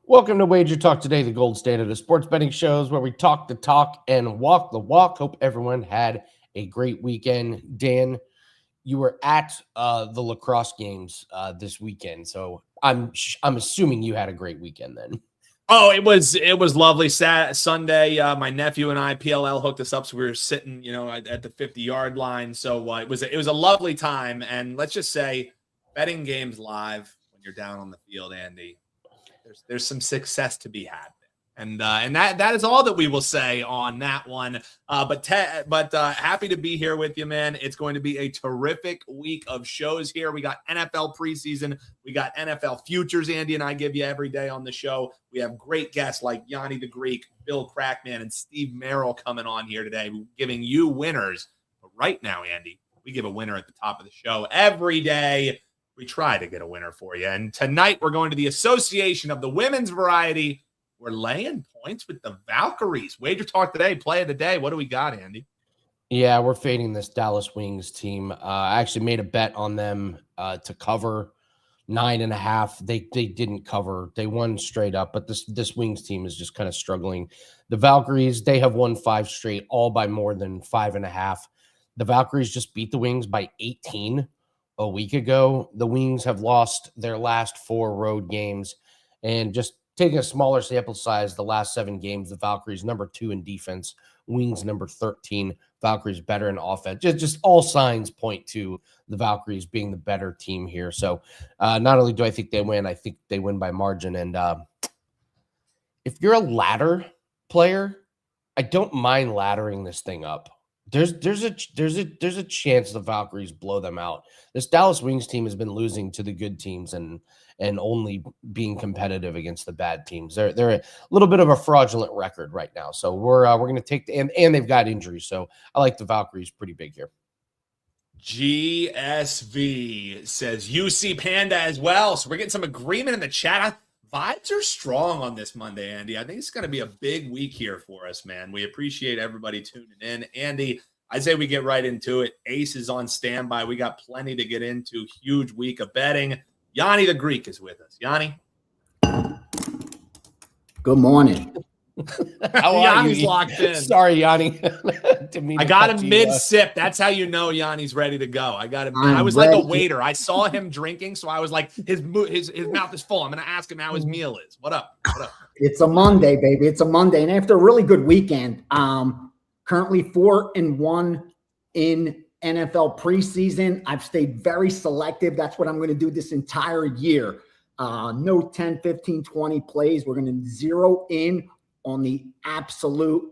Welcome to WagerTalk Today, the gold standard of sports betting shows where we talk the talk and walk the walk. Hope everyone had a great weekend. Dan, you were at the lacrosse games this weekend, so I'm assuming you had a great weekend then. Oh, it was lovely. Sunday, my nephew and I, PLL hooked us up, so we were sitting, at the 50-yard line. So it was a lovely time. And let's just say, betting games live when you're down on the field, Andy, there's some success to be had. And that is all that we will say on that one. But happy to be here with you, man. It's going to be a terrific week of shows here. We got NFL preseason. We got NFL futures. Andy and I give you every day on the show. We have great guests like Gianni the Greek, Bill Krackomberger, and Steve Merril coming on here today, giving you winners. But right now, Andy, we give a winner at the top of the show every day. We try to get a winner for you. And tonight we're going to the Association of the Women's Variety. We're laying points with the Valkyries. WagerTalk Today, play of the day. What do we got, Andy? Yeah, we're fading this Dallas Wings team. I actually made a bet on them to cover 9.5. They didn't cover. They won straight up, but this Wings team is just kind of struggling. The Valkyries, they have won 5 straight, all by more than 5.5. The Valkyries just beat the Wings by 18 a week ago. The Wings have lost their last 4 road games, and just taking a smaller sample size, the last 7 games, the Valkyries number 2 in defense, Wings number 13, Valkyries better in offense. Just all signs point to the Valkyries being the better team here. So not only do I think they win, I think they win by margin. And if you're a ladder player, I don't mind laddering this thing up. There's a chance the Valkyries blow them out. This Dallas Wings team has been losing to the good teams and only being competitive against the bad teams. They're a little bit of a fraudulent record right now. So we're going to take and they've got injuries. So I like the Valkyries pretty big here. GSV says UC Panda as well. So we're getting some agreement in the chat. Vibes are strong on this Monday, Andy. I think it's going to be a big week here for us, man. We appreciate everybody tuning in. Andy, I say we get right into it. Ace is on standby. We got plenty to get into. Huge week of betting. Gianni the Greek is with us. Gianni? Good morning. How are Yanni's you? Locked in. Sorry, Yanni. I got him mid-sip. That's how you know Yanni's ready to go. I got him. I was like a waiter. I saw him drinking, so I was like, his mouth is full. I'm going to ask him how his meal is. What up? It's a Monday, baby. It's a Monday. And after a really good weekend, currently 4-1 in NFL preseason. I've stayed very selective. That's what I'm going to do this entire year. No 10, 15, 20 plays. We're going to zero in on the absolute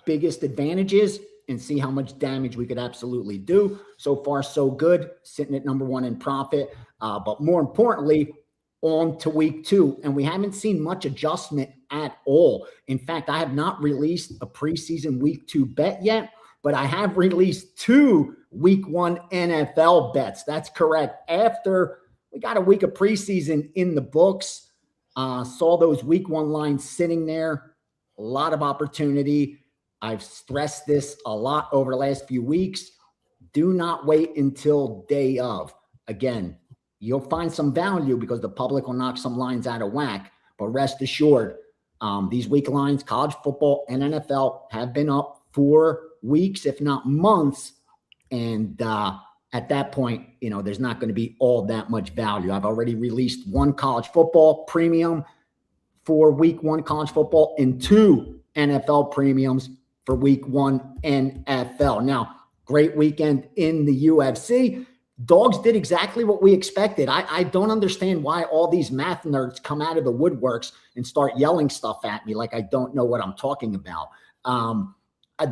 biggest advantages and see how much damage we could absolutely do. So far, so good, sitting at number 1 in profit. But more importantly, on to week 2. And we haven't seen much adjustment at all. In fact, I have not released a preseason week 2 bet yet, but I have released 2 week 1 NFL bets. That's correct. After we got a week of preseason in the books, saw those week 1 lines sitting there, a lot of opportunity. I've stressed this a lot over the last few weeks. Do not wait until day of. Again, you'll find some value because the public will knock some lines out of whack, but rest assured, these week lines, college football and NFL, have been up for weeks, if not months. And at that point, there's not going to be all that much value. I've already released 1 college football premium for week 1 college football and 2 NFL premiums for week 1 NFL. Now, great weekend in the UFC. Dogs did exactly what we expected. I don't understand why all these math nerds come out of the woodworks and start yelling stuff at me like I don't know what I'm talking about.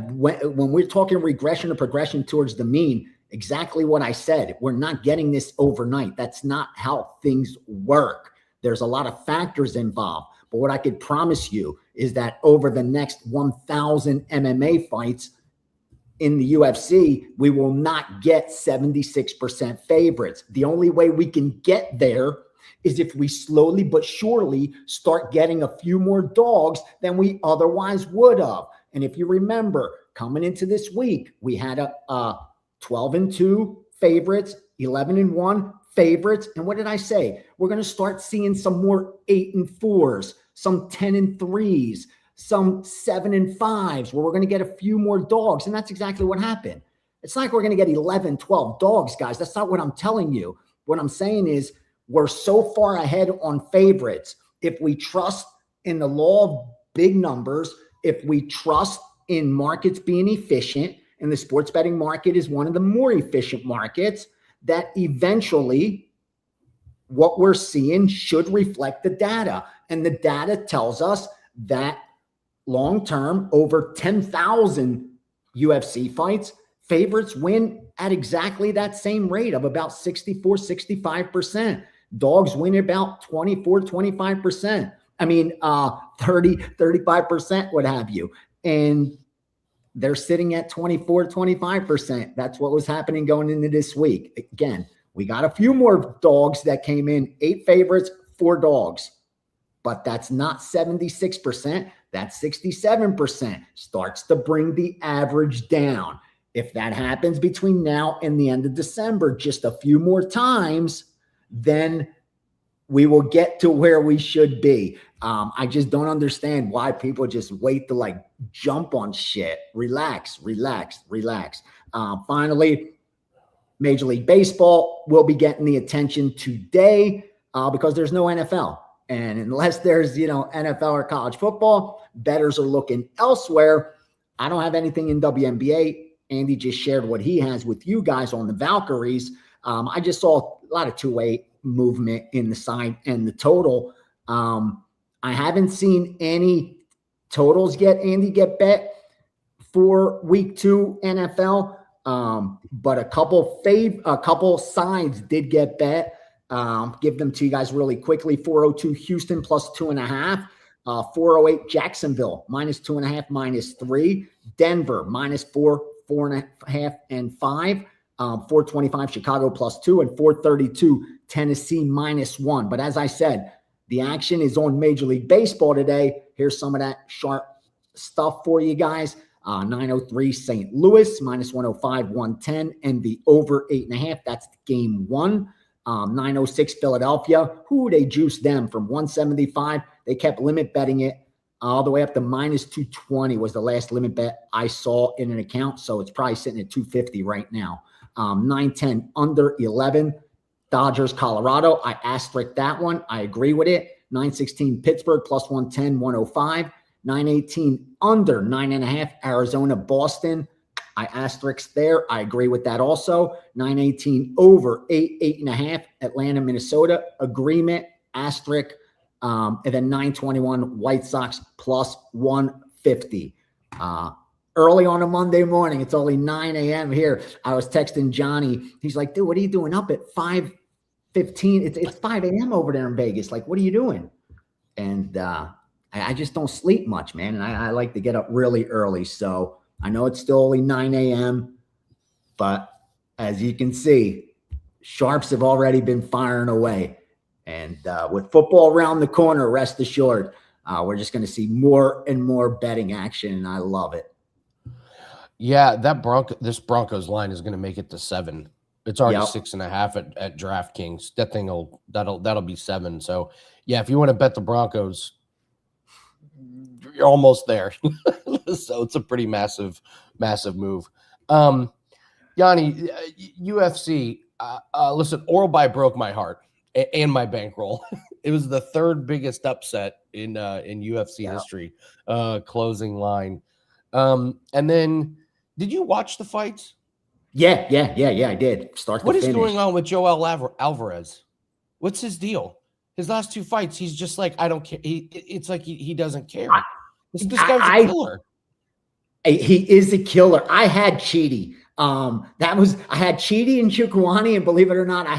When we're talking regression or progression towards the mean, exactly what I said. We're not getting this overnight. That's not how things work. There's a lot of factors involved. But what I could promise you is that over the next 1,000 MMA fights in the UFC, we will not get 76% favorites. The only way we can get there is if we slowly but surely start getting a few more dogs than we otherwise would have. And if you remember, coming into this week, we had a 12-2 favorites, 11-1 favorites. And what did I say? We're going to start seeing some more 8-4s, some 10-3s, some 7-5s, where we're going to get a few more dogs. And that's exactly what happened. It's not like we're going to get 11, 12 dogs, guys. That's not what I'm telling you. What I'm saying is we're so far ahead on favorites. If we trust in the law of big numbers, if we trust in markets being efficient, and the sports betting market is one of the more efficient markets, that eventually what we're seeing should reflect the data. And the data tells us that long-term, over 10,000 UFC fights, favorites win at exactly that same rate of about 64, 65%. Dogs win about 24, 25%. I mean, 30, 35%, what have you. And they're sitting at 24, 25%. That's what was happening going into this week. Again, we got a few more dogs that came in, 8 favorites, 4 dogs. But that's not 76%. That's 67%. Starts to bring the average down. If that happens between now and the end of December, just a few more times, then we will get to where we should be. I just don't understand why people just wait to like jump on shit. Relax. Finally, Major League Baseball will be getting the attention today because there's no NFL. And unless there's, NFL or college football, bettors are looking elsewhere. I don't have anything in WNBA. Andy just shared what he has with you guys on the Valkyries. I just saw a lot of two-way movement in the side and the total. I haven't seen any totals yet, Andy, get bet for week 2 NFL. But a couple sides did get bet. Give them to you guys really quickly. 402 Houston plus 2.5. 408 Jacksonville minus 2.5, -3. Denver -4, 4.5, and 5. 425 Chicago plus 2, and 432 Tennessee -1. But as I said, the action is on Major League Baseball today. Here's some of that sharp stuff for you guys. 903 St. Louis -105, 110, and the over 8.5. That's game 1. 906 Philadelphia. They juiced them from 175. They kept limit betting it all the way up to -220 was the last limit bet I saw in an account. So it's probably sitting at 250 right now. 910 under 11. Dodgers, Colorado. I asterisked that one. I agree with it. 916 Pittsburgh plus 110, 105. 918 under 9.5. Arizona, Boston. I asterisked there. I agree with that also. 918 over 8.5. Atlanta, Minnesota. Agreement, asterisk. And then 921 White Sox plus 150. Early on a Monday morning. It's only 9 a.m. here. I was texting Johnny. He's like, dude, what are you doing up at 5:15? It's 5 a.m. over there in Vegas. Like, what are you doing? And I just don't sleep much, man. And I like to get up really early. So I know it's still only 9 a.m. But as you can see, sharps have already been firing away. And with football around the corner, rest assured, we're just going to see more and more betting action. And I love it. Yeah, this Broncos line is going to make it to 7. It's already 6.5 at DraftKings. That thing that'll be 7. So yeah, if you want to bet the Broncos, you're almost there. So it's a pretty massive move. Gianni, UFC. Listen, Oral By broke my heart and my bankroll. It was the 3rd biggest upset in UFC history. Closing line. And then, did you watch the fights? Yeah, I did. What is going on with Joel Alvarez? What's his deal? His last 2 fights, he's just like, I don't care. It's like he doesn't care. This guy's a killer. He is a killer. I had Chidi. I had Chidi and Chukwani, and believe it or not, I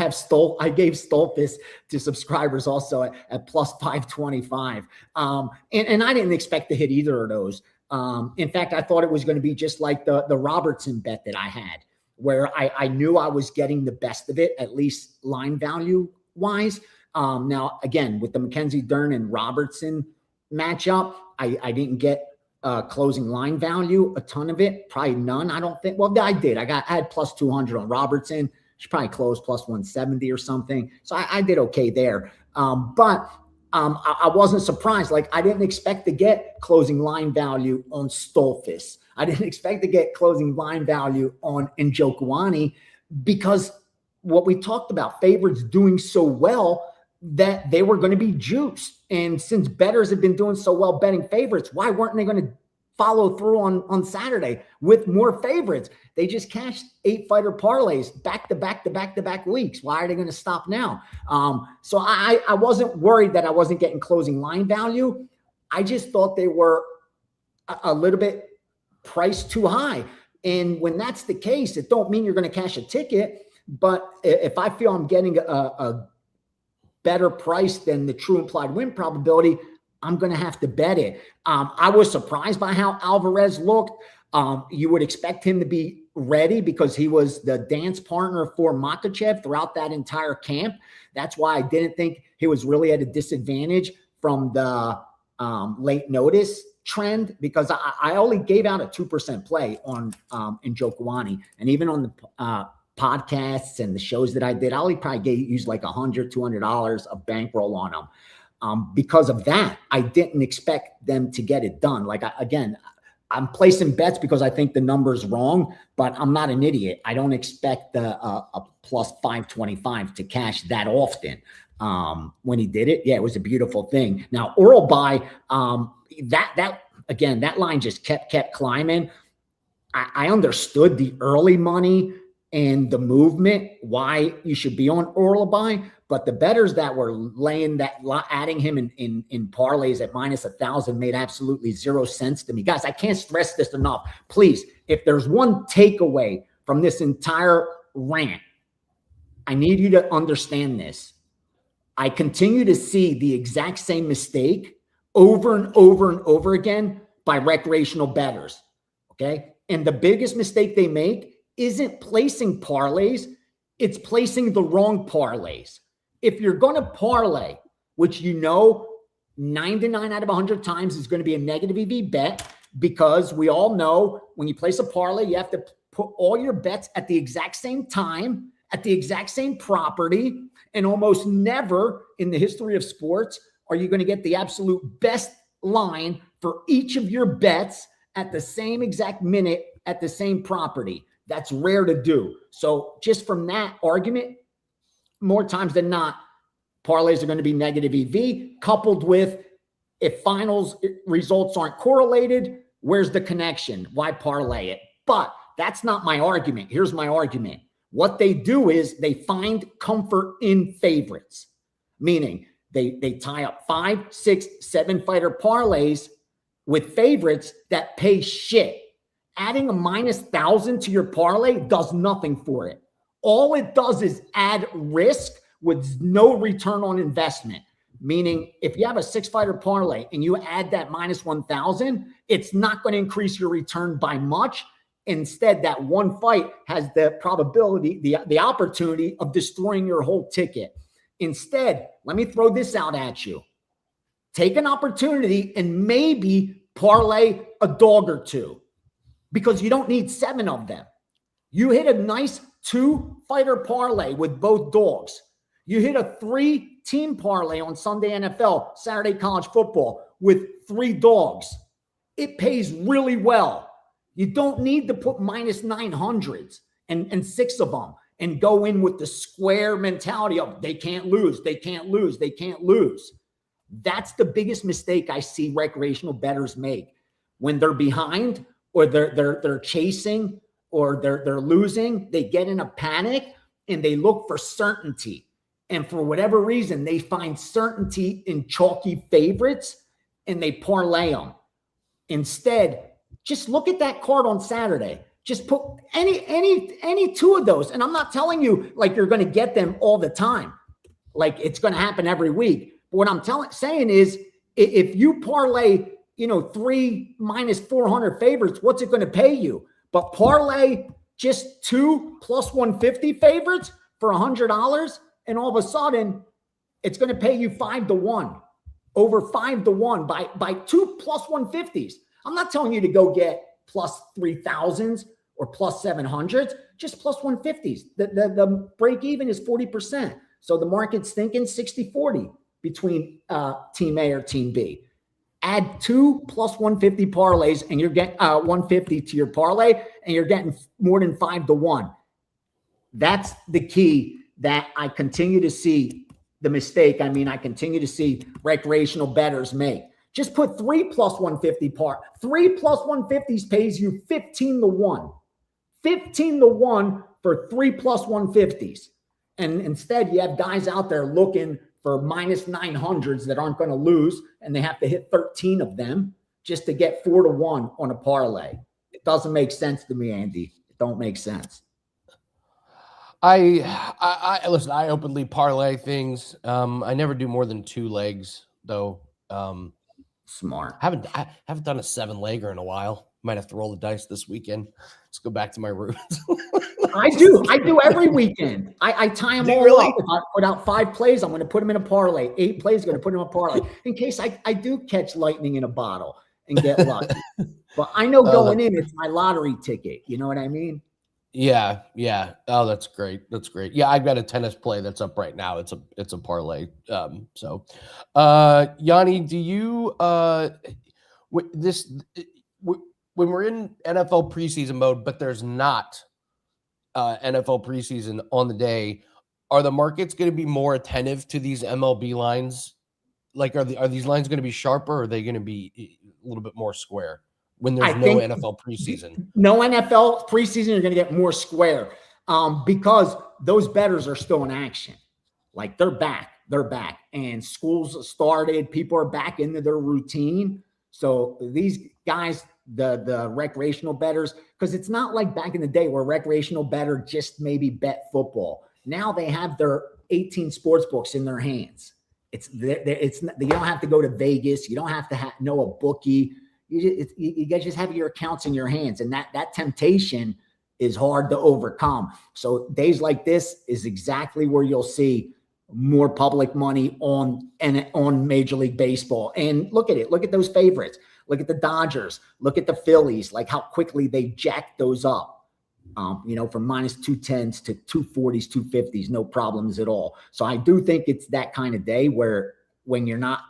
gave Stolfus to subscribers also at plus 525. And I didn't expect to hit either of those. In fact, I thought it was going to be just like the Robertson bet that I had, where I knew I was getting the best of it, at least line value wise. Now, again, with the Mackenzie Dern and Robertson matchup, I didn't get closing line value, a ton of it, probably none. I don't think. Well, I did. I had plus 200 on Robertson. She probably closed plus 170 or something. So I did okay there. But I wasn't surprised. Like, I didn't expect to get closing line value on Stolfus. I didn't expect to get closing line value on Njokuani, because what we talked about, favorites doing so well that they were going to be juiced. And since bettors have been doing so well betting favorites, why weren't they going to follow through on Saturday with more favorites? They just cashed 8-fighter parlays back-to-back weeks. Why are they going to stop now? So I wasn't worried that I wasn't getting closing line value. I just thought they were a little bit priced too high. And when that's the case, it don't mean you're going to cash a ticket. But if I feel I'm getting a better price than the true implied win probability, I'm going to have to bet it. I was surprised by how Alvarez looked. You would expect him to be ready because he was the dance partner for Makhachev throughout that entire camp. That's why I didn't think he was really at a disadvantage from the late notice trend, because I only gave out a 2% play on Njokuani. And even on the podcasts and the shows that I did, I only probably used like $100, $200 of bankroll on them. Because of that, I didn't expect them to get it done. Like, I'm placing bets because I think the number's wrong, but I'm not an idiot. I don't expect a plus 525 to cash that often. When he did it, yeah, it was a beautiful thing. Now, oral buy, that line just kept climbing. I understood the early money and the movement, why you should be on oral buy, but the bettors that were laying that, adding him in parlays at minus 1,000 made absolutely zero sense to me. Guys, I can't stress this enough. Please, if there's one takeaway from this entire rant, I need you to understand this. I continue to see the exact same mistake over and over and over again by recreational bettors, okay? And the biggest mistake they make isn't placing parlays, it's placing the wrong parlays. If you're going to parlay, which 99 out of 100 times is going to be a negative EV bet, because we all know when you place a parlay, you have to put all your bets at the exact same time, at the exact same property, and almost never in the history of sports are you going to get the absolute best line for each of your bets at the same exact minute at the same property. That's rare to do. So just from that argument, more times than not, parlays are going to be negative EV, coupled with, if finals results aren't correlated, where's the connection? Why parlay it? But that's not my argument. Here's my argument. What they do is they find comfort in favorites, meaning they tie up 5, 6, 7-fighter parlays with favorites that pay shit. Adding a minus 1,000 to your parlay does nothing for it. All it does is add risk with no return on investment. Meaning, if you have a 6-fighter parlay and you add that minus 1,000, it's not going to increase your return by much. Instead, that one fight has the probability, the opportunity of destroying your whole ticket. Instead, let me throw this out at you. Take an opportunity and maybe parlay a dog or two, because you don't need 7 of them. You hit a nice 2-fighter parlay with both dogs. You hit a 3-team parlay on Sunday NFL, Saturday college football with 3 dogs. It pays really well. You don't need to put minus 900s and 6 of them and go in with the square mentality of they can't lose, they can't lose, they can't lose. That's the biggest mistake I see recreational bettors make. When they're behind, or they're chasing, or they're losing, they get in a panic and they look for certainty. And for whatever reason, they find certainty in chalky favorites and they parlay them. Instead, just look at that card on Saturday. Just put any 2 of those. And I'm not telling you like you're going to get them all the time, like it's going to happen every week. But what I'm saying is, if you parlay 3 minus 400 favorites, what's it going to pay you? But parlay just 2 plus 150 favorites for $100, and all of a sudden it's going to pay you 5-1, over 5-1 by 2 plus 150s. I'm not telling you to go get plus 3,000s or plus 700s, just plus 150s. The break even is 40%. So the market's thinking 60-40 between team A or team B. Add 2 plus 150 parlays and you're getting 150 to your parlay and you're getting more than 5-1. That's the key that I continue to see the mistake. I mean, I continue to see recreational bettors make. Just put 3 plus 150 3 plus 150s pays you 15-1. 15-1 for 3 plus 150s. And instead, you have guys out there looking for minus 900s that aren't going to lose, and they have to hit 13 of them just to get 4-1 on a parlay. It doesn't make sense to me, Andy. It don't make sense. I listen, I openly parlay things. I never do more than 2 legs, though. Smart. I haven't done a 7-legger in a while. Might have to roll the dice this weekend. Let's go back to my roots. I do every weekend. I tie them all up. If I put out 5 plays, I'm going to put them in a parlay. 8 plays, going to put them in a parlay in case I do catch lightning in a bottle and get lucky. But I know going in, it's my lottery ticket. You know what I mean? Yeah. Oh, that's great. That's great. Yeah, I've got a tennis play that's up right now. It's a parlay. Gianni, do you when we're in NFL preseason mode, but there's not NFL preseason on the day, are the markets going to be more attentive to these MLB lines? Like, are these lines going to be sharper, or are they going to be a little bit more square when there's no NFL preseason? No NFL preseason, you're going to get more square because those bettors are still in action. Like, they're back, and schools started. People are back into their routine. So these guys, the recreational bettors, because it's not like back in the day where recreational bettor just maybe bet football. Now they have their 18 sports books in their hands. You don't have to go to Vegas. You don't have to know a bookie. You guys just have your accounts in your hands, and that temptation is hard to overcome. So days like this is exactly where you'll see more public money on Major League Baseball. And look at it. Look at those favorites. Look at the Dodgers. Look at the Phillies, like how quickly they jacked those up, from minus 210s to 240s, 250s, no problems at all. So I do think it's that kind of day where when you're not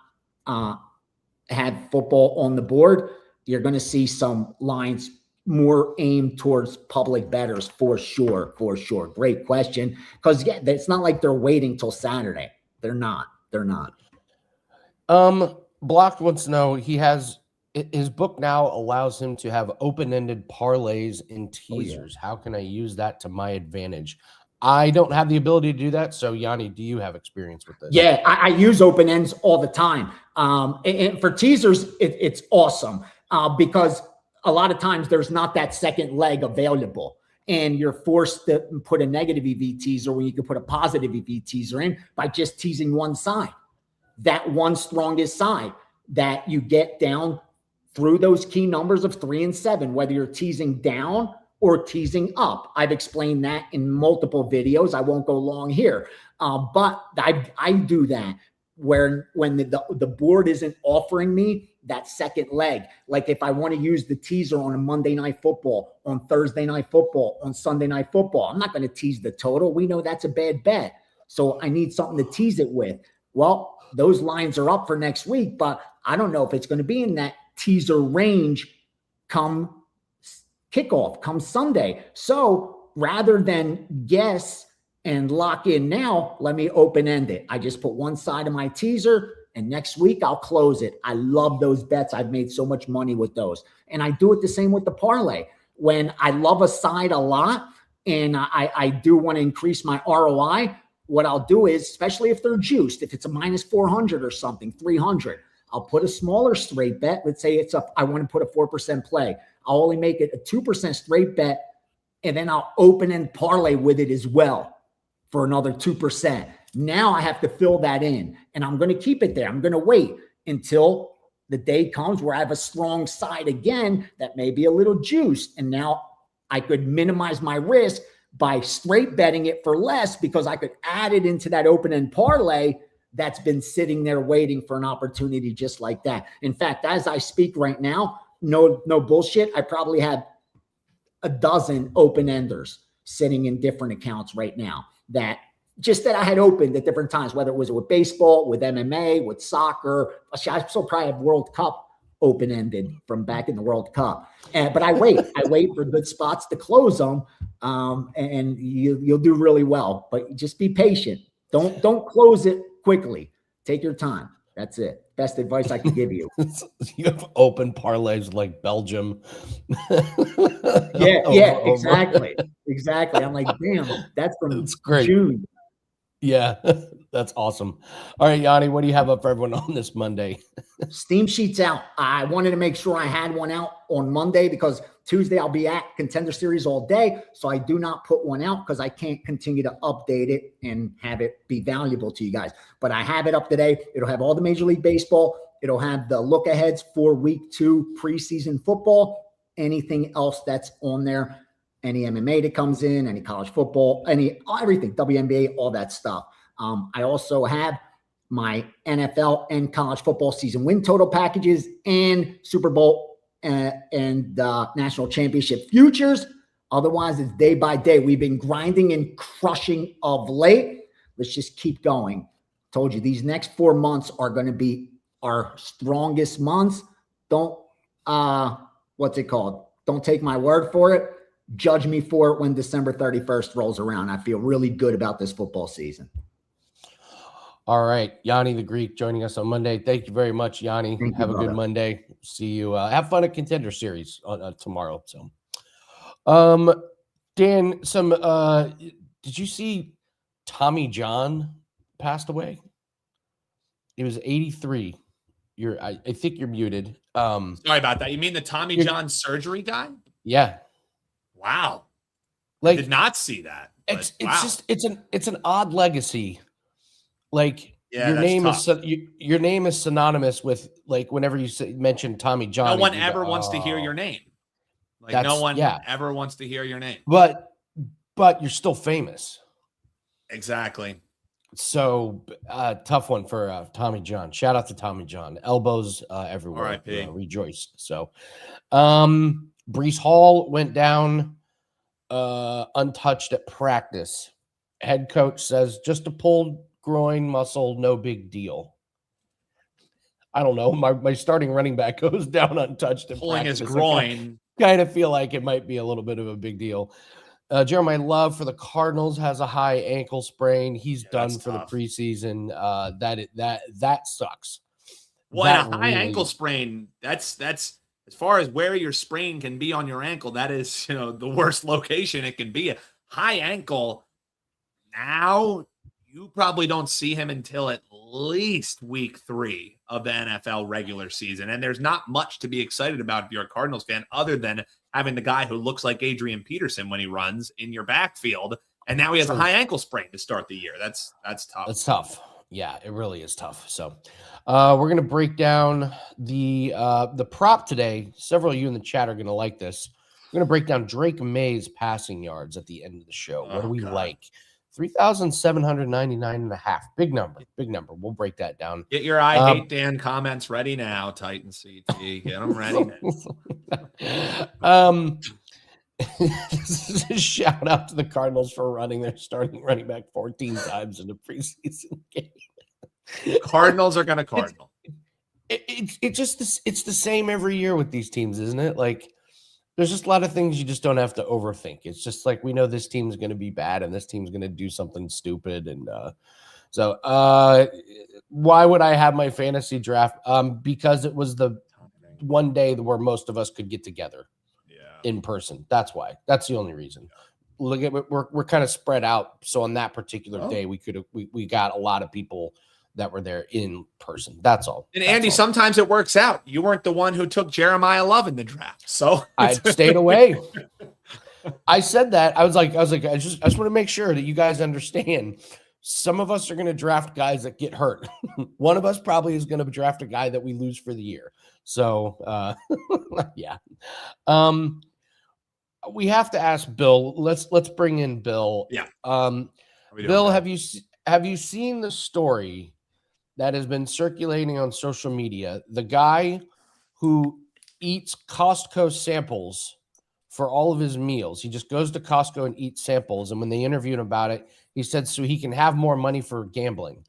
have football on the board, you're going to see some lines more aimed towards public bettors for sure. Great question. Because it's not like they're waiting till Saturday. They're not. Blocked wants to know, his book now allows him to have open-ended parlays and teasers. How can I use that to my advantage? I don't have the ability to do that. So Gianni, do you have experience with this? Yeah, I use open ends all the time. And for teasers, it's awesome because a lot of times there's not that second leg available, and you're forced to put a negative EV teaser when you can put a positive EV teaser in by just teasing one side, that one strongest side that you get down through those key numbers of 3 and 7, whether you're teasing down or teasing up. I've explained that in multiple videos. I won't go long here, but I do that when the board isn't offering me that second leg. Like if I want to use the teaser on a Monday Night Football, on Thursday Night Football, on Sunday Night Football, I'm not going to tease the total. We know that's a bad bet. So I need something to tease it with. Well, those lines are up for next week, but I don't know if it's going to be in that teaser range come kickoff, come Sunday. So rather than guess and lock in now, let me open-end it. I just put one side of my teaser, and next week I'll close it. I love those bets. I've made so much money with those. And I do it the same with the parlay. When I love a side a lot and I do want to increase my ROI, what I'll do is, especially if they're juiced, if it's a minus 400 or something, 300, I'll put a smaller straight bet. Let's say I want to put a 4% play. I'll only make it a 2% straight bet, and then I'll open and parlay with it as well for another 2%. Now I have to fill that in, and I'm going to keep it there. I'm going to wait until the day comes where I have a strong side again that may be a little juiced, and now I could minimize my risk by straight betting it for less because I could add it into that open-end parlay that's been sitting there waiting for an opportunity just like that. In fact, as I speak right now, no bullshit, I probably have a dozen open-enders sitting in different accounts right now that I had opened at different times, whether it was with baseball, with MMA, with soccer. I still probably have World Cup open-ended from back in the World Cup. But I wait for good spots to close them, and you'll do really well. But just be patient. Don't close it quickly. Take your time. That's it. Best advice I can give you. You have open parlays like Belgium. Yeah, exactly. I'm like, damn, that's from great. June. Yeah, that's awesome. All right, Gianni, what do you have up for everyone on this Monday? Steam sheets out. I wanted to make sure I had one out on Monday because Tuesday I'll be at Contender Series all day. So I do not put one out because I can't continue to update it and have it be valuable to you guys. But I have it up today. It'll have all the Major League Baseball. It'll have the look aheads for week 2 preseason football, anything else that's on there. Any MMA that comes in, any college football, everything, WNBA, all that stuff. I also have my NFL and college football season win total packages and Super Bowl and national championship futures. Otherwise, it's day by day. We've been grinding and crushing of late. Let's just keep going. Told you these next 4 months are going to be our strongest months. Don't, what's it called? Don't take my word for it. Judge me for it when December 31st rolls around. I feel really good about this football season. All right. Gianni the Greek joining us on Monday. Thank you very much, Gianni. Have a good Monday. See you. Have fun at Contender Series tomorrow. So, Dan, did you see Tommy John passed away? He was 83. I think you're muted. Sorry about that. You mean the Tommy John surgery guy? Yeah. Wow. Like, I did not see that. It's an odd legacy. Like, yeah, your name is synonymous with, like, whenever you mention Tommy John. No one ever wants to hear your name. Like, no one ever wants to hear your name. But you're still famous. Exactly. So tough one for Tommy John. Shout out to Tommy John. Elbows everywhere. R.I.P. Rejoice. So Breece Hall went down untouched at practice. Head coach says just a pulled groin muscle, no big deal. I don't know. My starting running back goes down untouched at pulling practice. His groin. Kind of feel like it might be a little bit of a big deal. Jeremiah Love for the Cardinals has a high ankle sprain. He's done for tough. The preseason. That sucks. Well, and a high ankle sprain, that's as far as where your sprain can be on your ankle, that is, the worst location it can be. A high ankle, now you probably don't see him until at least week 3 of the NFL regular season. And there's not much to be excited about if you're a Cardinals fan other than having the guy who looks like Adrian Peterson when he runs in your backfield. And now he has a high ankle sprain to start the year. That's tough. That's tough. Yeah, it really is tough. So we're going to break down the prop today. Several of you in the chat are going to like this. We're going to break down Drake Maye's passing yards at the end of the show. What do we like? 3,799.5. Big number. We'll break that down. Get your I hate Dan comments ready now, Titan CT. Get them ready now. Shout out to the Cardinals for running their starting running back 14 times in the preseason game. Cardinals are going to Cardinal. It's the same every year with these teams, isn't it? Like, there's just a lot of things you just don't have to overthink. It's just like, we know this team's going to be bad and this team's going to do something stupid. And so why would I have my fantasy draft? Because it was the one day where most of us could get together in person. That's why. That's the only reason. Look at we're kind of spread out. So on that particular day, we got a lot of people that were there in person. That's all. And Andy, sometimes it works out. You weren't the one who took Jeremiah Love in the draft, so I stayed away. I said that. I was like, I just want to make sure that you guys understand. Some of us are going to draft guys that get hurt. One of us probably is going to draft a guy that we lose for the year. So, yeah. We have to ask Bill. Let's bring in Bill. Yeah. Bill, have you seen the story that has been circulating on social media? The guy who eats Costco samples for all of his meals. He just goes to Costco and eats samples. And when they interviewed him about it, he said so he can have more money for gambling.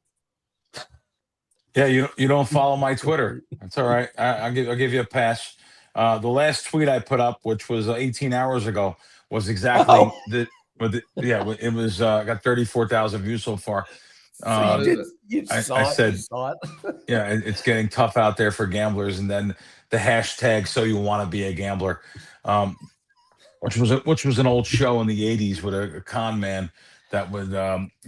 Yeah, you don't follow my Twitter. That's all right. I'll give you a pass. The last tweet I put up, which was 18 hours ago, was exactly it was got 34,000 views so far. You saw it. Yeah, it's getting tough out there for gamblers, and then the hashtag "so you want to be a gambler," which was an old show in the '80s with a con man that would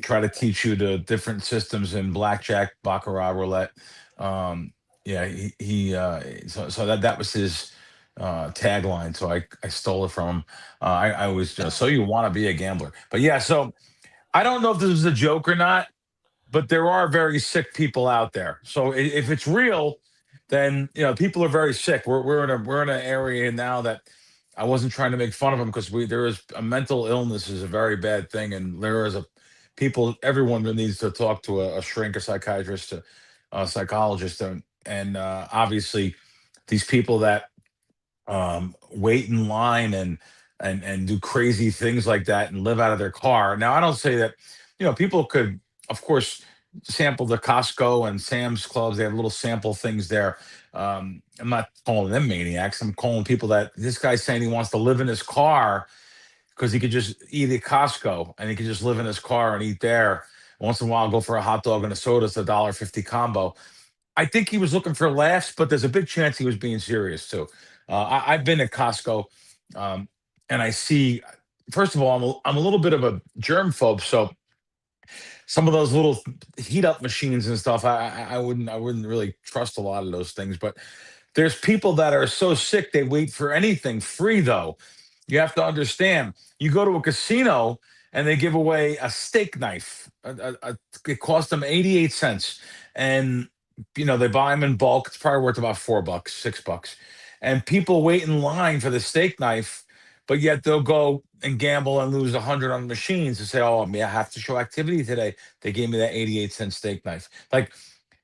try to teach you the different systems in blackjack, baccarat, roulette. So that was his tagline. So I stole it from him. I was so you want to be a gambler, but yeah. So I don't know if this is a joke or not, but there are very sick people out there. So if it's real, then people are very sick. We're in an area now that I wasn't trying to make fun of them, because there is a mental illness is a very bad thing, and there is everyone needs to talk to a shrink, a psychiatrist, a psychologist, and obviously these people that wait in line and do crazy things like that and live out of their car. Now, I don't say that people could, of course, sample the Costco and Sam's Clubs. They have little sample things there. I'm not calling them maniacs. I'm calling people that this guy's saying he wants to live in his car because he could just eat at Costco, and he could just live in his car and eat there. Once in a while, go for a hot dog and a soda. It's $1.50 combo. I think he was looking for laughs, but there's a big chance he was being serious too. I've been at Costco, and I see. First of all, I'm a little bit of a germ phobe, so some of those little heat up machines and stuff, I wouldn't really trust a lot of those things. But there's people that are so sick they wait for anything free. Though you have to understand, you go to a casino and they give away a steak knife. It cost them 88 cents, and they buy them in bulk. It's probably worth about $4, $6, and people wait in line for the steak knife. But yet they'll go and gamble and lose 100 on machines and say, "Oh, I have to show activity today. They gave me that 88-cent steak knife." Like,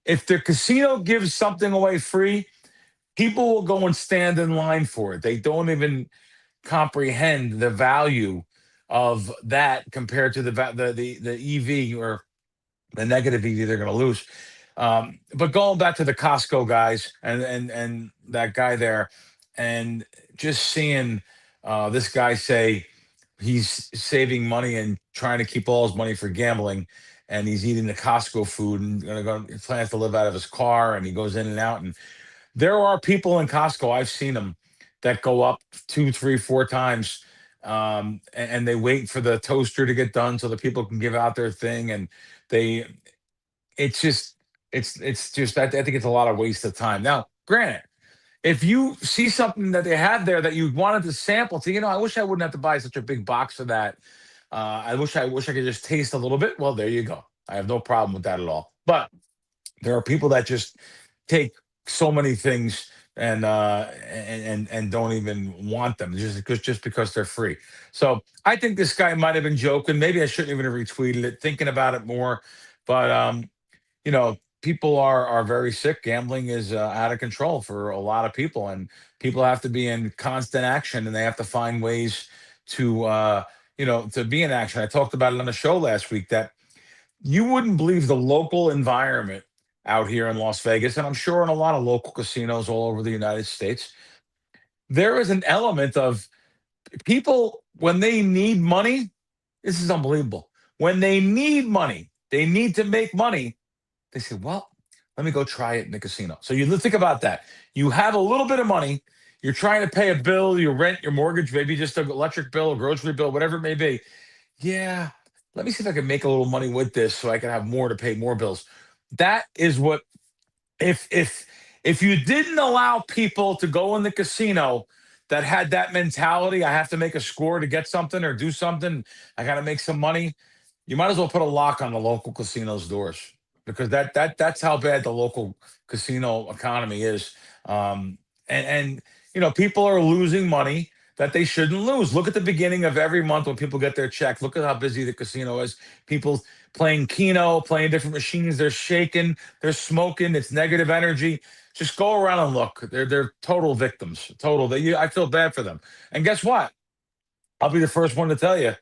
if the casino gives something away free, people will go and stand in line for it. They don't even comprehend the value of that compared to the EV or the negative EV they're going to lose. But going back to the Costco guys and that guy there, and just seeing this guy say he's saving money and trying to keep all his money for gambling, and he's eating the Costco food and plans to live out of his car, and he goes in and out. And there are people in Costco, I've seen them, that go up 2, 3, 4 times, and they wait for the toaster to get done so that people can give out their thing. And it's just I think it's a lot of waste of time. Now, granted, if you see something that they had there that you wanted to sample, I wish I wouldn't have to buy such a big box of that. I wish I could just taste a little bit. Well, there you go. I have no problem with that at all. But there are people that just take so many things and don't even want them just because they're free. So I think this guy might have been joking. Maybe I shouldn't even have retweeted it, thinking about it more. But people are very sick. Gambling is out of control for a lot of people, and people have to be in constant action, and they have to find ways to be in action. I talked about it on the show last week that you wouldn't believe the local environment out here in Las Vegas, and I'm sure in a lot of local casinos all over the United States. There is an element of people, when they need money, this is unbelievable. When they need money, they need to make money. They say, well, let me go try it in the casino. So you think about that. You have a little bit of money. You're trying to pay a bill, your rent, your mortgage, maybe just an electric bill, a grocery bill, whatever it may be. Yeah, let me see if I can make a little money with this so I can have more to pay more bills. That is what, if you didn't allow people to go in the casino that had that mentality, I have to make a score to get something or do something, I got to make some money, you might as well put a lock on the local casino's doors, because that's how bad the local casino economy is. People are losing money that they shouldn't lose. Look at the beginning of every month when people get their check. Look at how busy the casino is. People playing Keno, playing different machines. They're shaking. They're smoking. It's negative energy. Just go around and look. They're total victims. I feel bad for them. And guess what? I'll be the first one to tell you,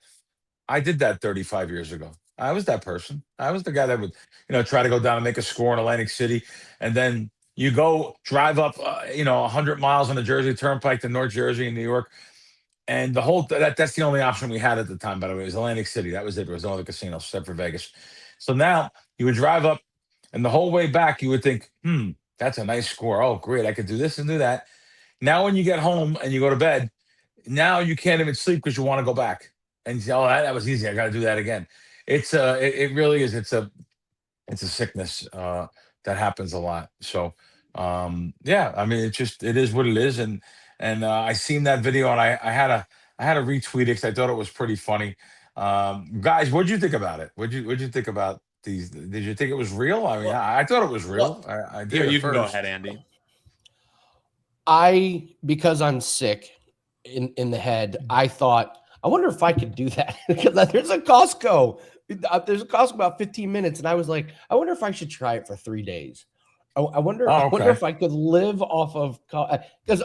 I did that 35 years ago. I was that person. I was the guy that would, try to go down and make a score in Atlantic City, and then you go drive up, 100 miles on the Jersey Turnpike to North Jersey in New York, and that's the only option we had at the time. By the way, it was Atlantic City. That was it. There was no other casinos except for Vegas. So now you would drive up, and the whole way back you would think, that's a nice score. Oh, great, I could do this and do that. Now when you get home and you go to bed, now you can't even sleep because you want to go back and you say, "Oh, that was easy. I got to do that again." It really is. It's a sickness that happens a lot. So yeah, I mean, it is what it is. And I seen that video, and I had to retweet it because I thought it was pretty funny. Guys, what'd you think about it? What'd you think about these? Did you think it was real? I mean, I thought it was real. I did. Here, at you can first. go ahead, Andy. Because I'm sick in the head, I thought, I wonder if I could do that because there's a Costco. There's a Costco about 15 minutes, and I was like, I wonder if I should try it for 3 days. I wonder if I could live off of, because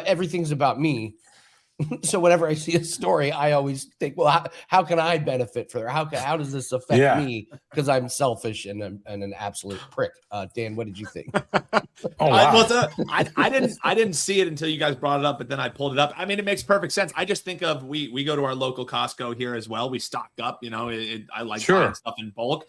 everything's about me. So whenever I see a story, I always think, well, how can I benefit for how does this affect me? Because I'm selfish and an absolute prick. Dan, what did you think? Oh, wow. I didn't see it until you guys brought it up, but then I pulled it up. I mean, it makes perfect sense. I just think of we go to our local Costco here as well. We stock up, I like buying stuff in bulk,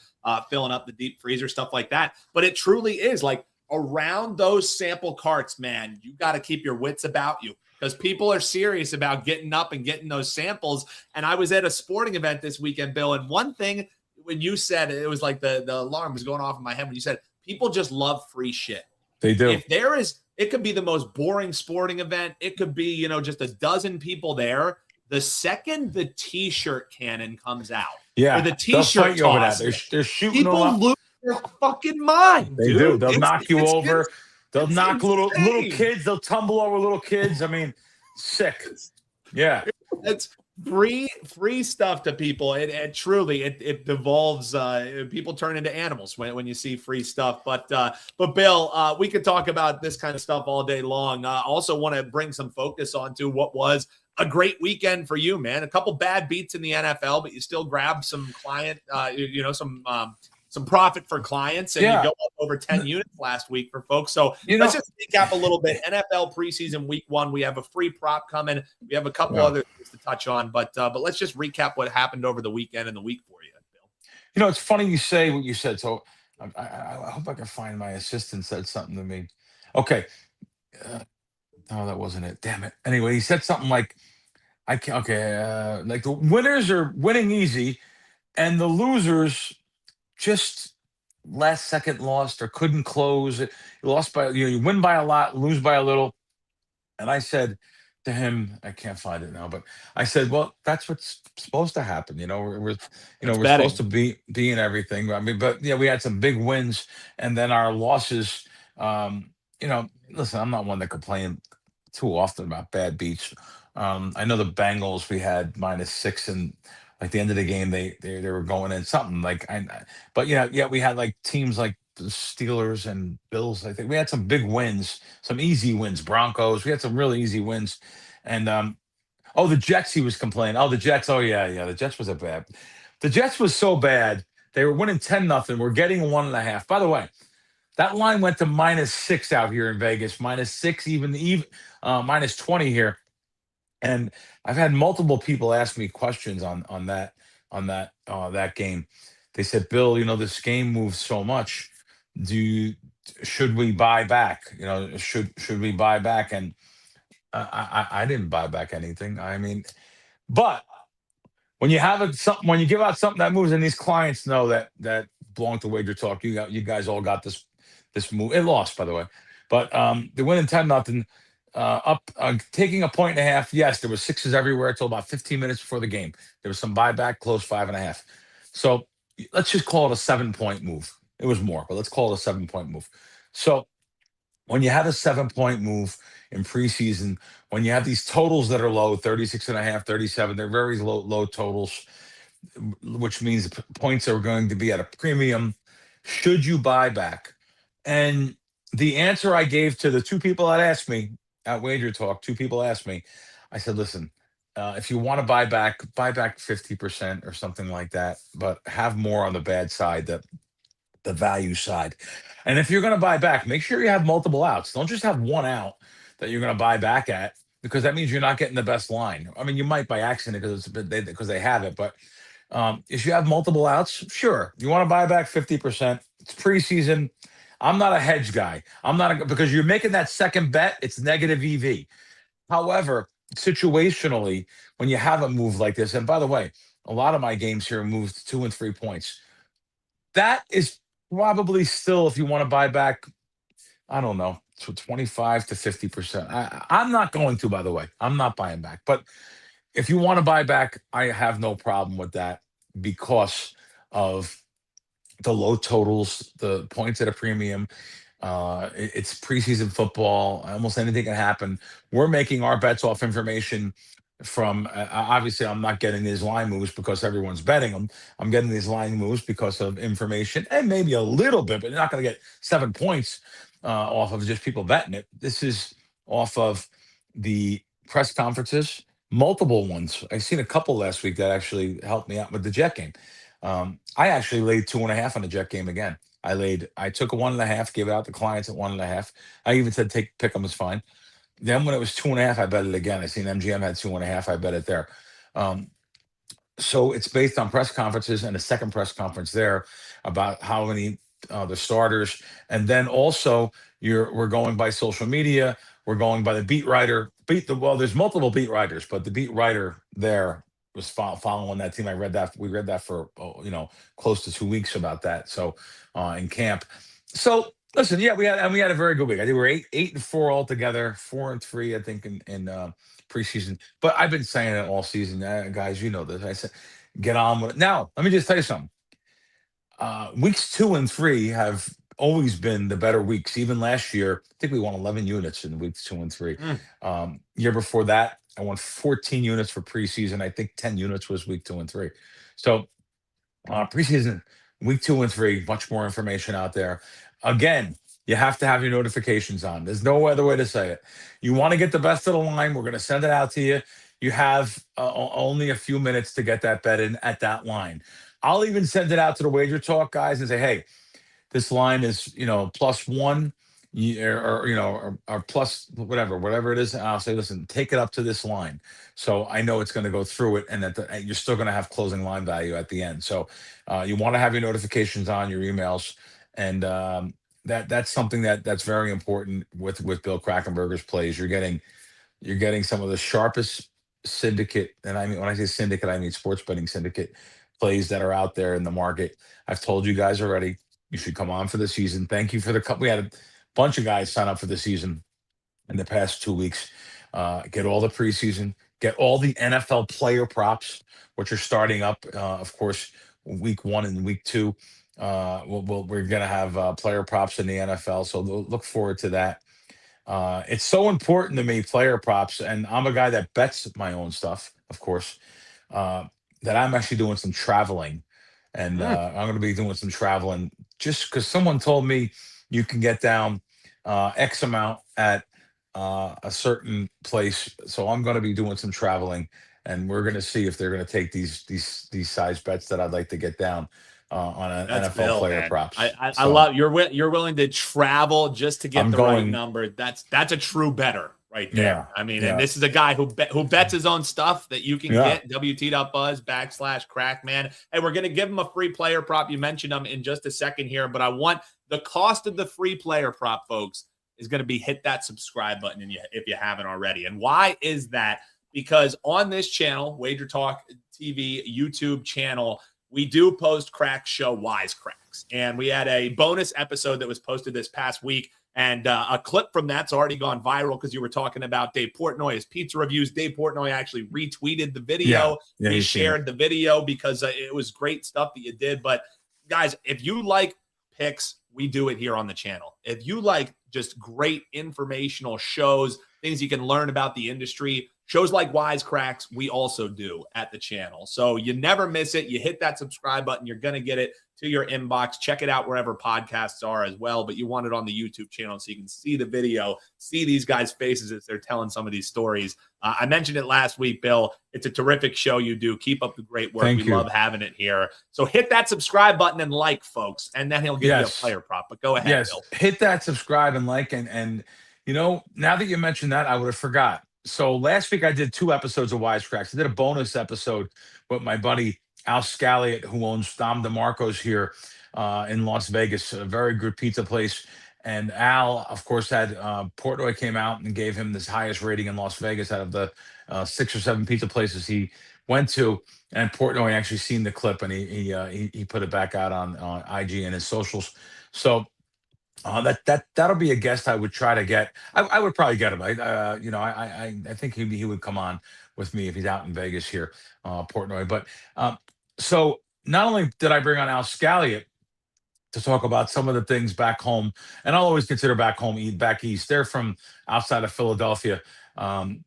filling up the deep freezer, stuff like that. But it truly is like around those sample carts, man, you got to keep your wits about you, because people are serious about getting up and getting those samples. And I was at a sporting event this weekend, Bill, and one thing when you said it was like the alarm was going off in my head when you said people just love free shit. They do. If there is, it could be the most boring sporting event. It could be, just a dozen people there. The second the T-shirt cannon comes out, or the T-shirt toss, they're shooting people all up. lose their fucking mind. They do. They'll knock you over. They'll knock little kids. They'll tumble over little kids. I mean, sick. Yeah. It's free stuff to people. It truly devolves. People turn into animals when you see free stuff. But Bill, we could talk about this kind of stuff all day long. Also want to bring some focus onto what was a great weekend for you, man. A couple bad beats in the NFL, but you still grabbed some client, some profit for clients, and you go up over 10 units last week for folks. So let's just recap a little bit. NFL preseason week 1, we have a free prop coming. We have a couple other things to touch on, but let's just recap what happened over the weekend and the week for you, Bill. It's funny you say what you said. So I hope I can find my assistant said something to me. Okay. No, that wasn't it. Damn it. Anyway, he said something like, like the winners are winning easy and the losers just last second lost or couldn't close. You lost by, you win by a lot, lose by a little. And I said to him, I can't find it now, but I said, well, that's what's supposed to happen. We're supposed to be in everything. I mean, but we had some big wins, and then our losses. Listen, I'm not one to complain too often about bad beats. I know the Bengals, we had -6, and like the end of the game, they were going in something like but we had like teams like the Steelers and Bills. I think we had some big wins, some easy wins. Broncos, we had some really easy wins, and the Jets. He was complaining. Oh, the Jets. Oh yeah, the Jets was a bad. The Jets was so bad. They were winning 10-0. We're getting 1.5. By the way, that line went to -6 out here in Vegas, -6, even -20 here. And I've had multiple people ask me questions on that game. They said, Bill, this game moves so much. Should we buy back? Should we buy back? And I didn't buy back anything. I mean, but when you when you give out something that moves, and these clients know that belong to WagerTalk, you guys all got this move. It lost, by the way, but they're winning 10-0. Up, taking a 1.5. Yes, there were sixes everywhere until about 15 minutes before the game. There was some buyback, close 5.5. So let's just call it a 7-point move. It was more, but let's call it a 7-point move. So when you have a 7-point move in preseason, when you have these totals that are low, 36.5, 37, they're very low totals, which means points are going to be at a premium. Should you buy back? And the answer I gave to the two people that asked me at WagerTalk, two people asked me, I said, listen, If you want to buy back 50% or something like that, but have more on the bad side, the value side. And if you're going to buy back, make sure you have multiple outs. Don't just have one out that you're going to buy back at, because that means you're not getting the best line. I mean, you might by accident because they have it, but if you have multiple outs, sure, you want to buy back 50%. It's preseason. I'm not a hedge guy. Because you're making that second bet. It's negative EV. However, situationally, when you have a move like this, and by the way, a lot of my games here moved 2 and 3 points. That is probably still, if you want to buy back, I don't know, 25 to 50%. I'm not going to, by the way. I'm not buying back. But if you want to buy back, I have no problem with that because of the low totals, the points at a premium. It's preseason football. Almost anything can happen. We're making our bets off information from, obviously, I'm not getting these line moves because everyone's betting them. I'm getting these line moves because of information and maybe a little bit, but you're not going to get 7 points off of just people betting it. This is off of the press conferences, multiple ones. I've seen a couple last week that actually helped me out with the Jet game. I actually laid 2.5 on the Jet game again. I took a 1.5, gave it out to clients at 1.5. I even said pick them is fine. Then when it was 2.5, I bet it again. I seen MGM had 2.5. I bet it there. So it's based on press conferences and a second press conference there about how many the starters, and then also we're going by social media. We're going by the beat writer. There's multiple beat writers, but the beat writer there was following that team. We read that for close to 2 weeks about that. So in camp. So listen, yeah, we had a very good week. I think we're 8-4 altogether, 4-3, I think, in preseason. But I've been saying it all season, guys. You know this. I said, get on with it. Now, let me just tell you something. Weeks 2 and 3 have always been the better weeks. Even last year, I think we won 11 units in weeks 2 and 3. Year before that, I won 14 units for preseason. I think 10 units was week 2 and 3. So preseason, week 2 and 3, much more information out there. Again, you have to have your notifications on. There's no other way to say it. You want to get the best of the line, we're going to send it out to you. You have only a few minutes to get that bet in at that line. I'll even send it out to the WagerTalk guys and say, hey, this line is, +1 or plus whatever it is. And I'll say, listen, take it up to this line. So I know it's going to go through it and that you're still going to have closing line value at the end. So you want to have your notifications on, your emails. And that's something that's very important with Bill Krackomberger's plays. You're getting some of the sharpest syndicate. And I mean, when I say syndicate, I mean sports betting syndicate plays that are out there in the market. I've told you guys already, you should come on for the season. Thank you for the cup. We had a bunch of guys sign up for the season in the past 2 weeks. Get all the preseason, get all the NFL player props, which are starting up, of course, week 1 and week 2. We're going to have player props in the NFL. So look forward to that. It's so important to me, player props. And I'm a guy that bets my own stuff, of course, that I'm actually doing some traveling. And I'm going to be doing some traveling just because someone told me you can get down X amount at a certain place. So I'm going to be doing some traveling, and we're going to see if they're going to take these size bets that I'd like to get down on an NFL player props. I love you're willing to travel just to get the right number. That's a true bettor right there. Yeah, I mean, and this is a guy who bets his own stuff that you can get WT.buzz/crack, man. And we're going to give him a free player prop. You mentioned him in just a second here, but I want the cost of the free player prop, folks, is going to be hit that subscribe button if you haven't already. And why is that? Because on this channel, WagerTalk TV YouTube channel, we do post Crack Show WiseKracks. And we had a bonus episode that was posted this past week. And a clip from that's already gone viral because you were talking about Dave Portnoy, his pizza reviews. Dave Portnoy actually retweeted the video. He shared the video because it was great stuff that you did. But guys, if you like picks, we do it here on the channel. If you like just great informational shows, things you can learn about the industry, Shows like WiseKracks, we also do at the channel. So you never miss it. You hit that subscribe button, you're going to get it to your inbox. Check it out wherever podcasts are as well. But you want it on the YouTube channel so you can see the video, see these guys' faces as they're telling some of these stories. I mentioned it last week, Bill. It's a terrific show you do. Keep up the great work. We love having it here. So hit that subscribe button and like, folks, and then he'll give you a player prop. But go ahead, Bill. Hit that subscribe and like. And you know, now that you mentioned that, I would have forgot. So last week I did 2 episodes of WiseKracks. I did a bonus episode with my buddy Al Scalliot, who owns Dom DeMarco's here in Las Vegas, a very good pizza place. And Al, of course, had Portnoy came out and gave him this highest rating in Las Vegas out of the 6 or 7 pizza places he went to. And Portnoy actually seen the clip, and he put it back out on IG and his socials. So that'll be a guest I would try to get. I would probably get him. I think he would come on with me if he's out in Vegas here, Portnoy. But so not only did I bring on Al Scalliot to talk about some of the things back home, and I'll always consider back home, back east. They're from outside of Philadelphia. And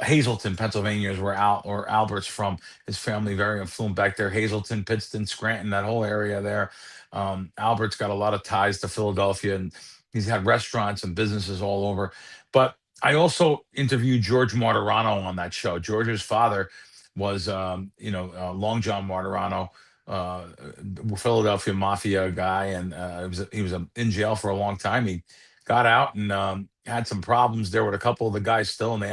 Hazleton, Pennsylvania is where Albert's from. His family very affluent back there. Hazleton, Pittston, Scranton, that whole area there. Albert's got a lot of ties to Philadelphia, and he's had restaurants and businesses all over. But I also interviewed George Martirano on that show. George's father was, Long John Martirano, Philadelphia mafia guy, and he was in jail for a long time. He got out and had some problems there with a couple of the guys still, and they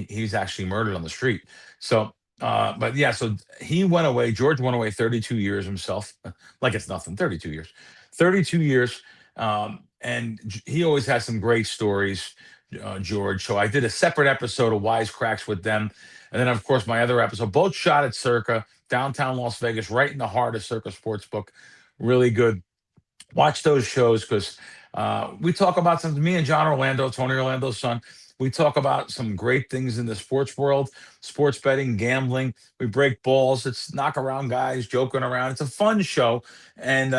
he's actually murdered on the street. So, but yeah, so he went away. George went away 32 years himself, like it's nothing. 32 years, and he always has some great stories, George. So I did a separate episode of WiseKracks with them, and then of course my other episode, both shot at Circa, downtown Las Vegas, right in the heart of Circa Sportsbook. Really good. Watch those shows because we talk about something. Me and John Orlando, Tony Orlando's son, we talk about some great things in the sports world, sports betting, gambling. We break balls. It's knock around guys, joking around. It's a fun show. And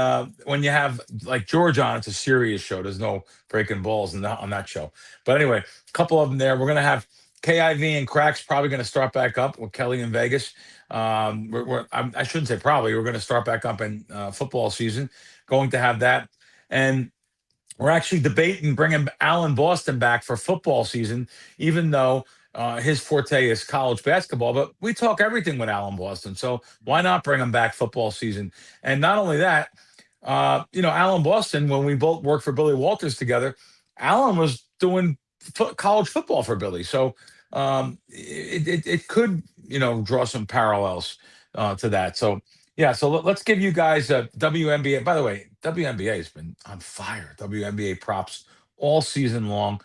when you have like George on, it's a serious show. There's no breaking balls on that show. But anyway, a couple of them there. We're going to have KIV and Cracks probably going to start back up with Kelly in Vegas. I shouldn't say probably. We're going to start back up in football season. Going to have that. And we're actually debating bringing Alan Boston back for football season, even though his forte is college basketball. But we talk everything with Alan Boston. So why not bring him back football season? And not only that, Alan Boston, when we both worked for Billy Walters together, Alan was doing college football for Billy. So it could, draw some parallels to that. So, yeah, so let's give you guys a WNBA. By the way, WNBA has been on fire. WNBA props all season long.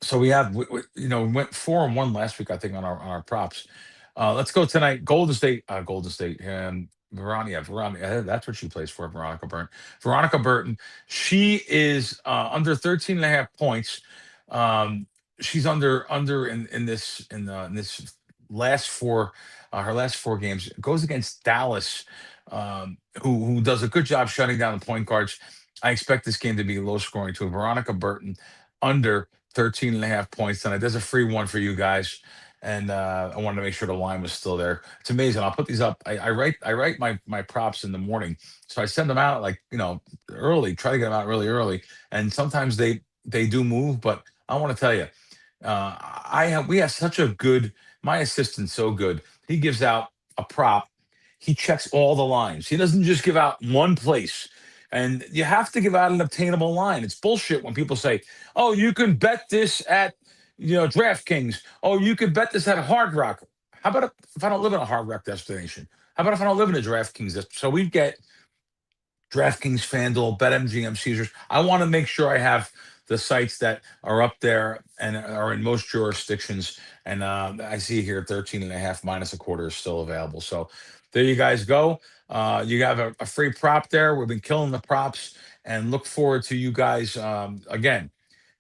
So we have, we went 4-1 last week, I think, on our props. Let's go tonight. Golden State, and Veronica. That's what she plays for. Veronica Burton. She is under 13.5 points. She's under in this last 4. Her last 4 games goes against Dallas, who does a good job shutting down the point guards. I expect this game to be low scoring too. Veronica Burton under 13.5 points tonight. There's a free one for you guys, and I wanted to make sure the line was still there. It's amazing. I'll put these up. I write my props in the morning, so I send them out early. Try to get them out really early, and sometimes they do move. But I want to tell you, we have such a good. My assistant's so good. He gives out a prop. He checks all the lines. He doesn't just give out one place. And you have to give out an obtainable line. It's bullshit when people say, oh, you can bet this at, DraftKings. Oh, you can bet this at Hard Rock. How about if I don't live in a Hard Rock destination? How about if I don't live in a DraftKings? So we get DraftKings, FanDuel, BetMGM, Caesars. I want to make sure I have the sites that are up there and are in most jurisdictions. And I see here 13.5 minus a quarter is still available. So there you guys go. You have a free prop there. We've been killing the props and look forward to you guys. Again,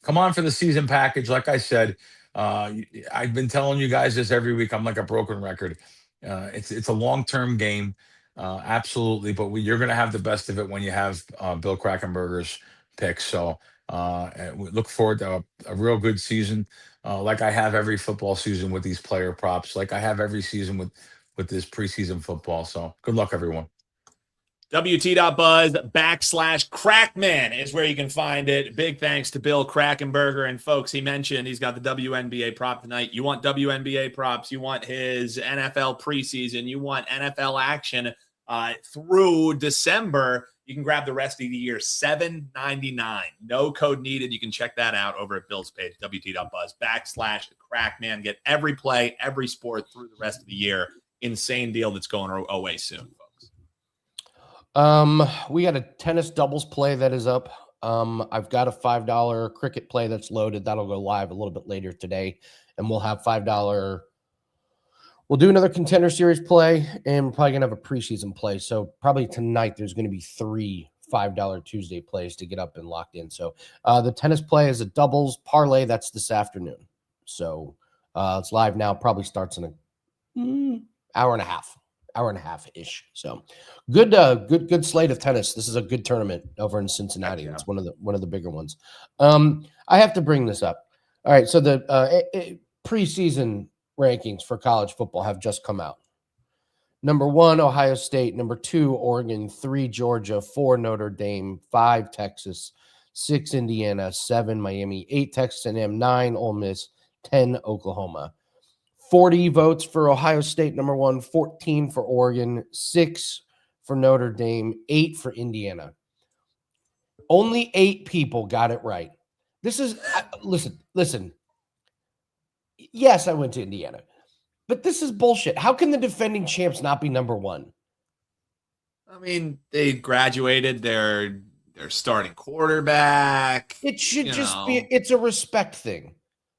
come on for the season package. Like I said, I've been telling you guys this every week. I'm like a broken record. It's a long-term game. Absolutely. But you're going to have the best of it when you have Bill Krackomberger's picks. So And we look forward to a real good season, like I have every football season with these player props, like I have every season with this preseason football. So good luck, everyone. WT.buzz/Crackman is where you can find it. Big thanks to Bill Krackomberger. And folks, he mentioned he's got the WNBA prop tonight. You want WNBA props, you want his NFL preseason, you want NFL action through December. You can grab the rest of the year, $7.99. No code needed. You can check that out over at Bill's page, WT.buzz/Crackman. Get every play, every sport through the rest of the year. Insane deal that's going away soon. We got a tennis doubles play that is up. I've got a $5 cricket play that's loaded. That'll go live a little bit later today. And we'll have $5. We'll do another contender series play, and we're probably going to have a preseason play. So probably tonight there's going to be 3 $5 Tuesday plays to get up and locked in. So the tennis play is a doubles parlay. That's this afternoon. So it's live now. Probably starts in an hour and a half ish. So good slate of tennis. This is a good tournament over in Cincinnati. It's one of the bigger ones. I have to bring this up. All right. So the preseason rankings for college football have just come out. Number 1, Ohio State. Number 2, Oregon. 3, Georgia. 4, Notre Dame. 5, Texas. 6, Indiana. 7, Miami. 8, Texas A&M. 9, Ole Miss. 10, Oklahoma. 40 votes for Ohio State, number 1, 14 for Oregon, 6 for Notre Dame, 8 for Indiana. Only 8 people got it right. This is, listen. Yes, I went to Indiana, but this is bullshit. How can the defending champs not be number 1? I mean, they graduated their starting quarterback. It should be, it's a respect thing.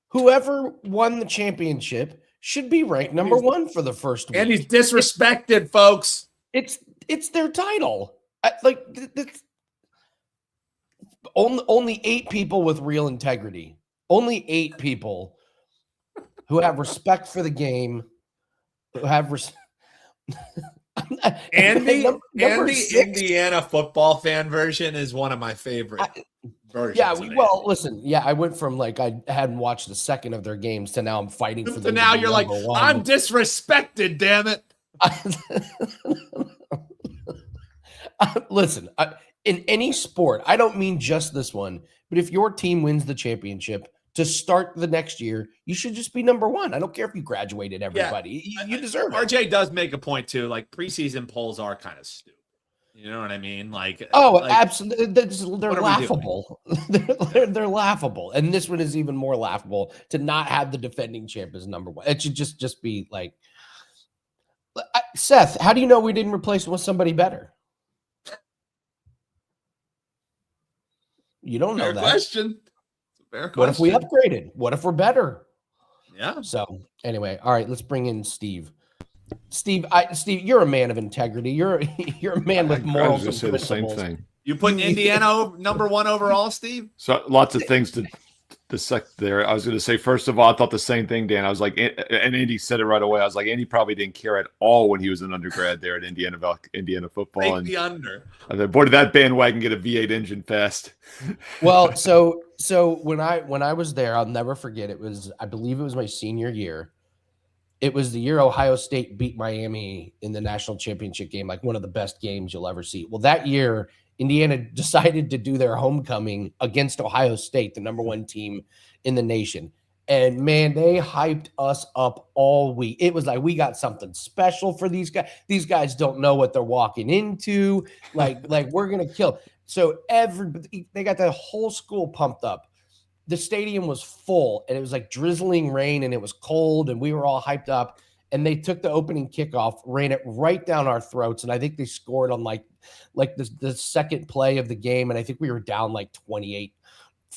Whoever won the championship should be ranked number 1 for the first week. And he's disrespected, folks. It's their title. Only 8 people with real integrity. Only 8 people who have respect for the game, who have Andy, Indiana football fan version is one of my favorite versions. Yeah, well, listen, I went from I hadn't watched a second of their games to now I'm fighting for them. So now you're like, 1. I'm disrespected, damn it. Listen, in any sport, I don't mean just this one, but if your team wins the championship to start the next year, you should just be number 1. I don't care if you graduated everybody. Yeah, you deserve it. RJ does make a point too. Preseason polls are kind of stupid. You know what I mean? Absolutely. They're laughable. They're laughable. And this one is even more laughable to not have the defending champ as number 1. It should just be Seth, how do you know we didn't replace him with somebody better? You don't know Fair that. Question. Fair question. What if we upgraded? What if we're better? Yeah. So anyway, all right, let's bring in Steve. Steve, you're a man of integrity. You're a man with morals. I was going to say the same thing. You putting Indiana number 1 overall, Steve? So lots of things to dissect there. I was going to say, first of all, I thought the same thing, Dan. I was like, and Andy said it right away. I was like, Andy probably didn't care at all when he was an undergrad there at Indiana football. Take the under. I said, boy, did that bandwagon get a V8 engine fast. Well, so when I was there, I'll never forget. I believe it was my senior year. It was the year Ohio State beat Miami in the national championship game, one of the best games you'll ever see. Well, that year, Indiana decided to do their homecoming against Ohio State, the number 1 team in the nation. And man, they hyped us up all week. It was we got something special for these guys. These guys don't know what they're walking into. We're going to kill. So they got the whole school pumped up. The stadium was full and it was drizzling rain and it was cold and we were all hyped up, and they took the opening kickoff, ran it right down our throats. And I think they scored on the second play of the game. And I think we were down 28-4,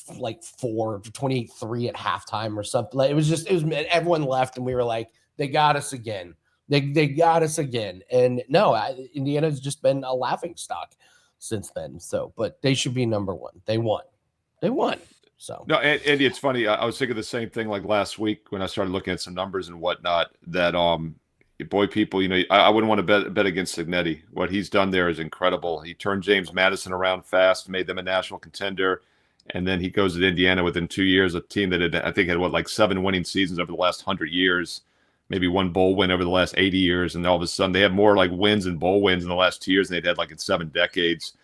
28-3 at halftime or something. It was everyone left and we were they got us again. They got us again. And no, Indiana's just been a laughing stock since then. So, but they should be number 1. They won. So no, Andy, it's funny. I was thinking the same thing last week when I started looking at some numbers and whatnot. That boy, people, I wouldn't want to bet against Signetti. What he's done there is incredible. He turned James Madison around fast, made them a national contender, And then he goes to Indiana within 2 years, a team that I think had like 7 winning seasons over the last 100 years, maybe 1 bowl win over the last 80 years. And all of a sudden they have more like wins and bowl wins in the last 2 years than they'd had like in 7 decades.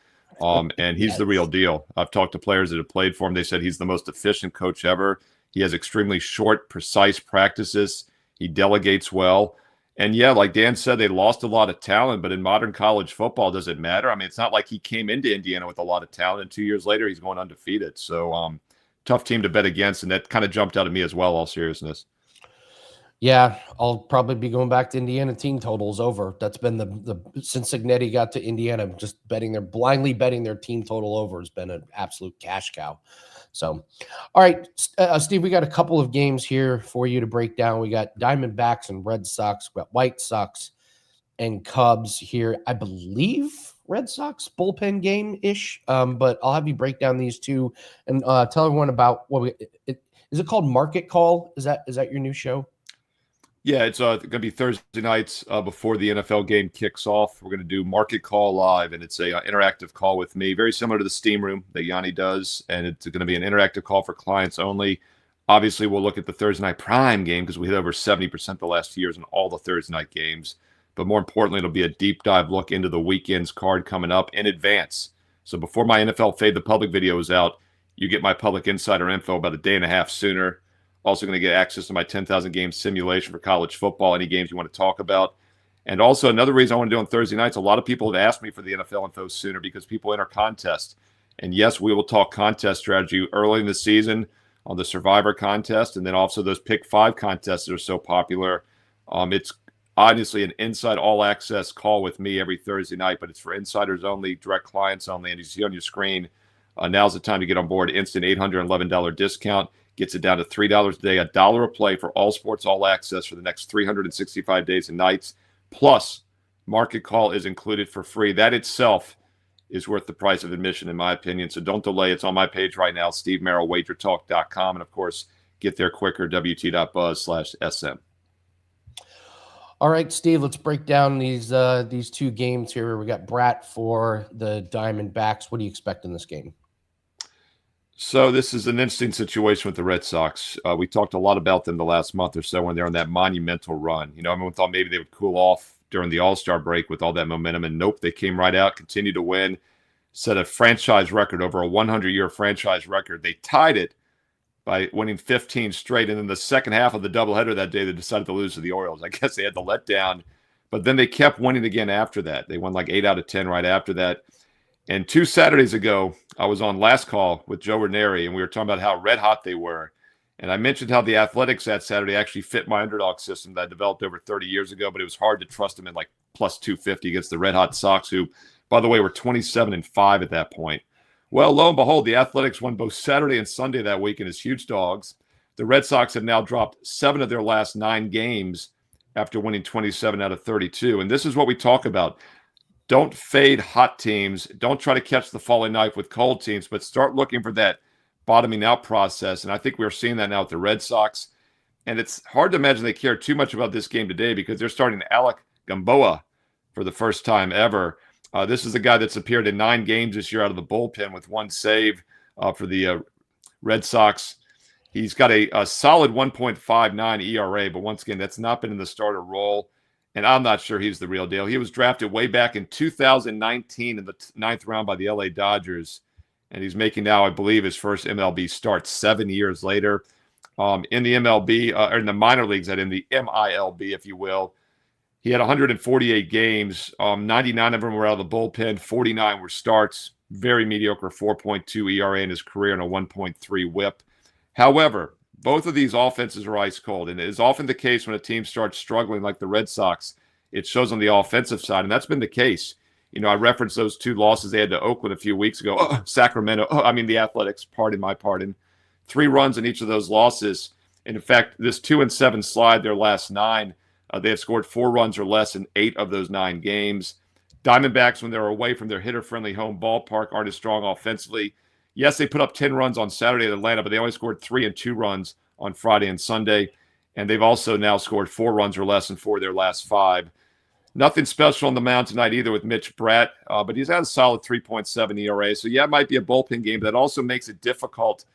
And he's the real deal. I've talked to players that have played for him. They said he's the most efficient coach ever. He has extremely short, precise practices. He delegates well. And yeah, like Dan said, they lost a lot of talent, but in modern college football, does it matter? I mean, it's not like he came into Indiana with a lot of talent, and 2 years later, he's going undefeated. So tough team to bet against, and that kind of jumped out at me as well, all seriousness. Yeah, I'll probably be going back to Indiana team totals over. That's been the since Signetti got to Indiana, just blindly betting their team total over has been an absolute cash cow. So, all right, Steve, we got a couple of games here for you to break down. We got Diamondbacks and Red Sox. We got White Sox and Cubs here. I believe Red Sox bullpen game-ish, but I'll have you break down these two and tell everyone about is it called Market Call? Is that your new show? Yeah, it's going to be Thursday nights before the NFL game kicks off. We're going to do Market Call live, and it's a interactive call with me, very similar to the Steam Room that Gianni does, and it's going to be an interactive call for clients only. Obviously, we'll look at the Thursday night prime game because we hit over 70% the last 2 years in all the Thursday night games. But more importantly, it'll be a deep dive look into the weekend's card coming up in advance. So before my NFL Fade the Public video is out, you get my public insider info about a day and a half sooner. Also going to get access to my 10,000 game simulation for college football, any games you want to talk about. And also another reason I want to do on Thursday nights, a lot of people have asked me for the NFL info sooner because people enter contests. And yes, we will talk contest strategy early in the season on the Survivor contest, and then also those Pick 5 contests that are so popular. It's honestly an inside all-access call with me every Thursday night, but it's for insiders only, direct clients only. And you see on your screen, now's the time to get on board. Instant $811 discount. Gets it down to $3 a day, $1 a play for all sports, all access for the next 365 days and nights. Plus, Market Call is included for free. That itself is worth the price of admission, in my opinion. So don't delay. It's on my page right now, Steve Merril, WagerTalk.com. And, of course, get there quicker, wt.buzz/SM. All right, Steve, let's break down these two games here. We got Bratt for the Diamondbacks. What do you expect in this game? So this is an interesting situation with the Red Sox. We talked a lot about them the last month or so when they're on that monumental run. You know, everyone thought maybe they would cool off during the All-Star break with all that momentum, and nope, they came right out, continued to win, set a franchise record, over a 100-year franchise record. They tied it by winning 15 straight, and then the second half of the doubleheader that day, they decided to lose to the Orioles. I guess they had the letdown, but then they kept winning again after that. They won like 8 out of 10 right after that. And 2 Saturdays ago, I was on Last Call with Joe Ranieri, and we were talking about how red hot they were. And I mentioned how the Athletics that Saturday actually fit my underdog system that I developed over 30 years ago, but it was hard to trust them in like plus 250 against the red hot Sox, who, by the way, were 27-5 at that point. Well, lo and behold, the Athletics won both Saturday and Sunday that weekend as huge dogs. The Red Sox have now dropped 7 of their last 9 games after winning 27 out of 32. And this is what we talk about. Don't fade hot teams. Don't try to catch the falling knife with cold teams, but start looking for that bottoming out process. And I think we're seeing that now with the Red Sox. And it's hard to imagine they care too much about this game today because they're starting Alec Gamboa for the first time ever. This is a guy that's appeared in 9 games this year out of the bullpen with 1 save for the Red Sox. He's got a solid 1.59 ERA, but once again, that's not been in the starter role. And I'm not sure he's the real deal. He was drafted way back in 2019 in the 9th round by the LA Dodgers. And he's making now, I believe, his first MLB start 7 years later. In the MLB, or in the minor leagues, in the MILB, if you will, he had 148 games. 99 of them were out of the bullpen. 49 were starts. Very mediocre 4.2 ERA in his career and a 1.3 whip. However, both of these offenses are ice cold, and it is often the case when a team starts struggling like the Red Sox, it shows on the offensive side, and that's been the case. You know, I referenced those 2 losses they had to Oakland a few weeks ago. Sacramento, the Athletics, pardon. 3 runs in each of those losses. And in fact, this 2-7 slide, their last 9, they have scored 4 runs or less in 8 of those 9 games. Diamondbacks, when they're away from their hitter-friendly home ballpark, aren't as strong offensively. Yes, they put up 10 runs on Saturday at Atlanta, but they only scored 3 and 2 runs on Friday and Sunday. And they've also now scored 4 runs or less in 4 of their last 5. Nothing special on the mound tonight either with Mitch Bratt, but he's had a solid 3.7 ERA. So, yeah, it might be a bullpen game, but that also makes it difficult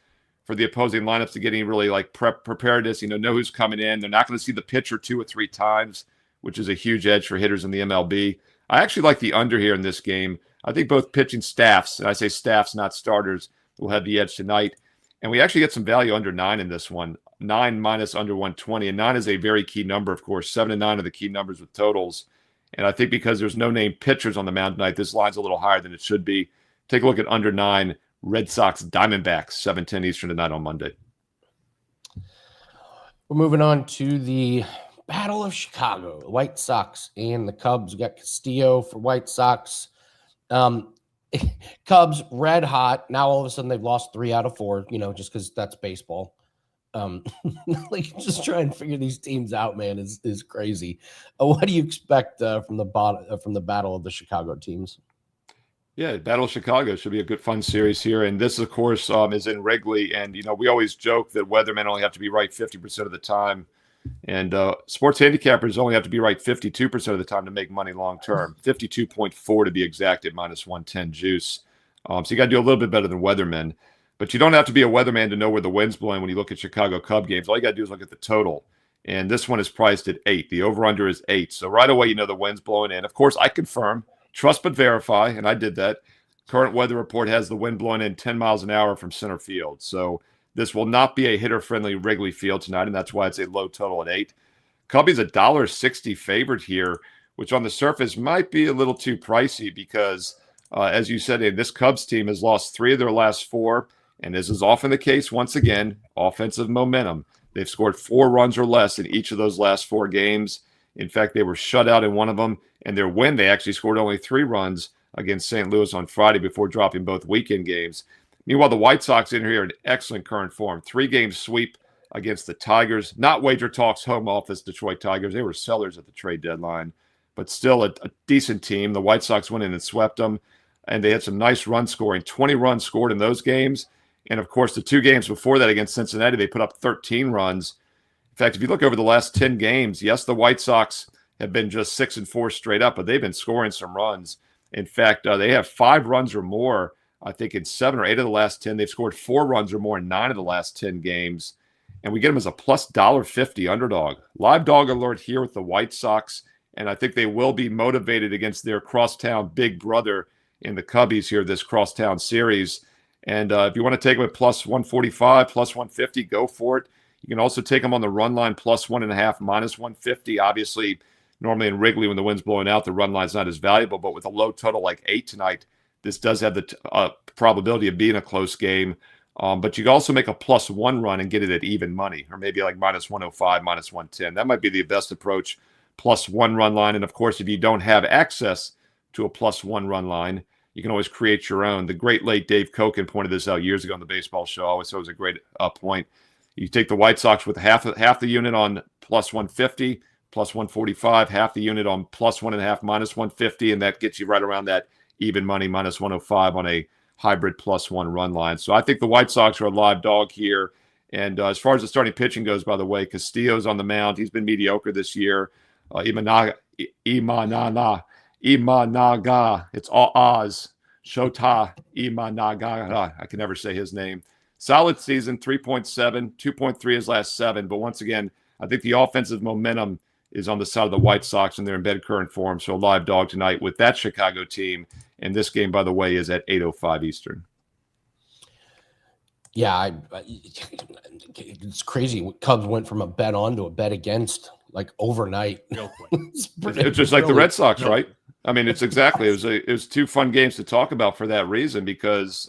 for the opposing lineups to get any really like preparedness, know who's coming in. They're not going to see the pitcher 2 or 3 times, which is a huge edge for hitters in the MLB. I actually like the under here in this game. I think both pitching staffs, and I say staffs, not starters, will have the edge tonight. And we actually get some value under 9 in this one. 9 minus under 120. And 9 is a very key number, of course. 7 and 9 are the key numbers with totals. And I think because there's no named pitchers on the mound tonight, this line's a little higher than it should be. Take a look at under 9, Red Sox, Diamondbacks, 7:10 Eastern tonight on Monday. We're moving on to the Battle of Chicago, the White Sox and the Cubs. We got Castillo for White Sox. Cubs, red hot. Now all of a sudden they've lost 3 out of 4, just because that's baseball. Like just try and figure these teams out, man, is crazy. What do you expect from the battle of the Chicago teams? Yeah, Battle of Chicago should be a good, fun series here. And this, of course, is in Wrigley. And, we always joke that weathermen only have to be right 50% of the time. And sports handicappers only have to be right 52% of the time to make money long term. 52.4 to be exact at minus 110 juice. So you got to do a little bit better than weathermen. But you don't have to be a weatherman to know where the wind's blowing when you look at Chicago Cub games. All you got to do is look at the total. And this one is priced at 8. The over-under is 8. So right away, the wind's blowing in. Of course, I confirm, trust but verify, and I did that. Current weather report has the wind blowing in 10 miles an hour from center field. So this will not be a hitter-friendly Wrigley Field tonight, and that's why it's a low total at 8. Cubbies $1.60 favored here, which on the surface might be a little too pricey because, as you said, this Cubs team has lost 3 of their last 4. And as is often the case, once again, offensive momentum. They've scored 4 runs or less in each of those last 4 games. In fact, they were shut out in one of them. And their win, they actually scored only 3 runs against St. Louis on Friday before dropping both weekend games. Meanwhile, the White Sox in here are in excellent current form. 3-game sweep against the Tigers. Not WagerTalk's home office, Detroit Tigers. They were sellers at the trade deadline. But still a decent team. The White Sox went in and swept them. And they had some nice run scoring. 20 runs scored in those games. And, of course, the 2 games before that against Cincinnati, they put up 13 runs. In fact, if you look over the last 10 games, yes, the White Sox have been just 6 and 4 straight up, but they've been scoring some runs. In fact, they have 5 runs or more, I think, in 7 or 8 of the last 10. They've scored 4 runs or more in 9 of the last 10 games. And we get them as a plus $1.50 underdog. Live dog alert here with the White Sox. And I think they will be motivated against their crosstown big brother in the Cubbies here, this crosstown series. And if you want to take them at plus 145, plus 150, go for it. You can also take them on the run line plus 1.5, minus 150. Obviously, normally in Wrigley, when the wind's blowing out, the run line's not as valuable. But with a low total like 8 tonight, this does have the probability of being a close game. But you can also make a plus 1 run and get it at even money, or maybe like minus 105, minus 110. That might be the best approach, plus 1 run line. And, of course, if you don't have access to a plus 1 run line, you can always create your own. The great late Dave Koken pointed this out years ago on the baseball show. I always thought it was a great point. You take the White Sox with half the unit on plus 150, plus 145, half the unit on plus 1.5, minus 150, and that gets you right around that even money, minus 105 on a hybrid plus 1 run line. So I think the White Sox are a live dog here. And as far as the starting pitching goes, by the way, Castillo's on the mound. He's been mediocre this year. Imanaga. It's all Oz. Shota Imanaga. I can never say his name. Solid season, 3.7, 2.3 his last 7. But once again, I think the offensive momentum is on the side of the White Sox, and they're in bed current form. So a live dog tonight with that Chicago team. And this game, by the way, is at 8:05 Eastern. Yeah, it's crazy. Cubs went from a bet on to a bet against like overnight. It's just like the Red Sox, right? I mean, it's exactly. It was 2 fun games to talk about for that reason because,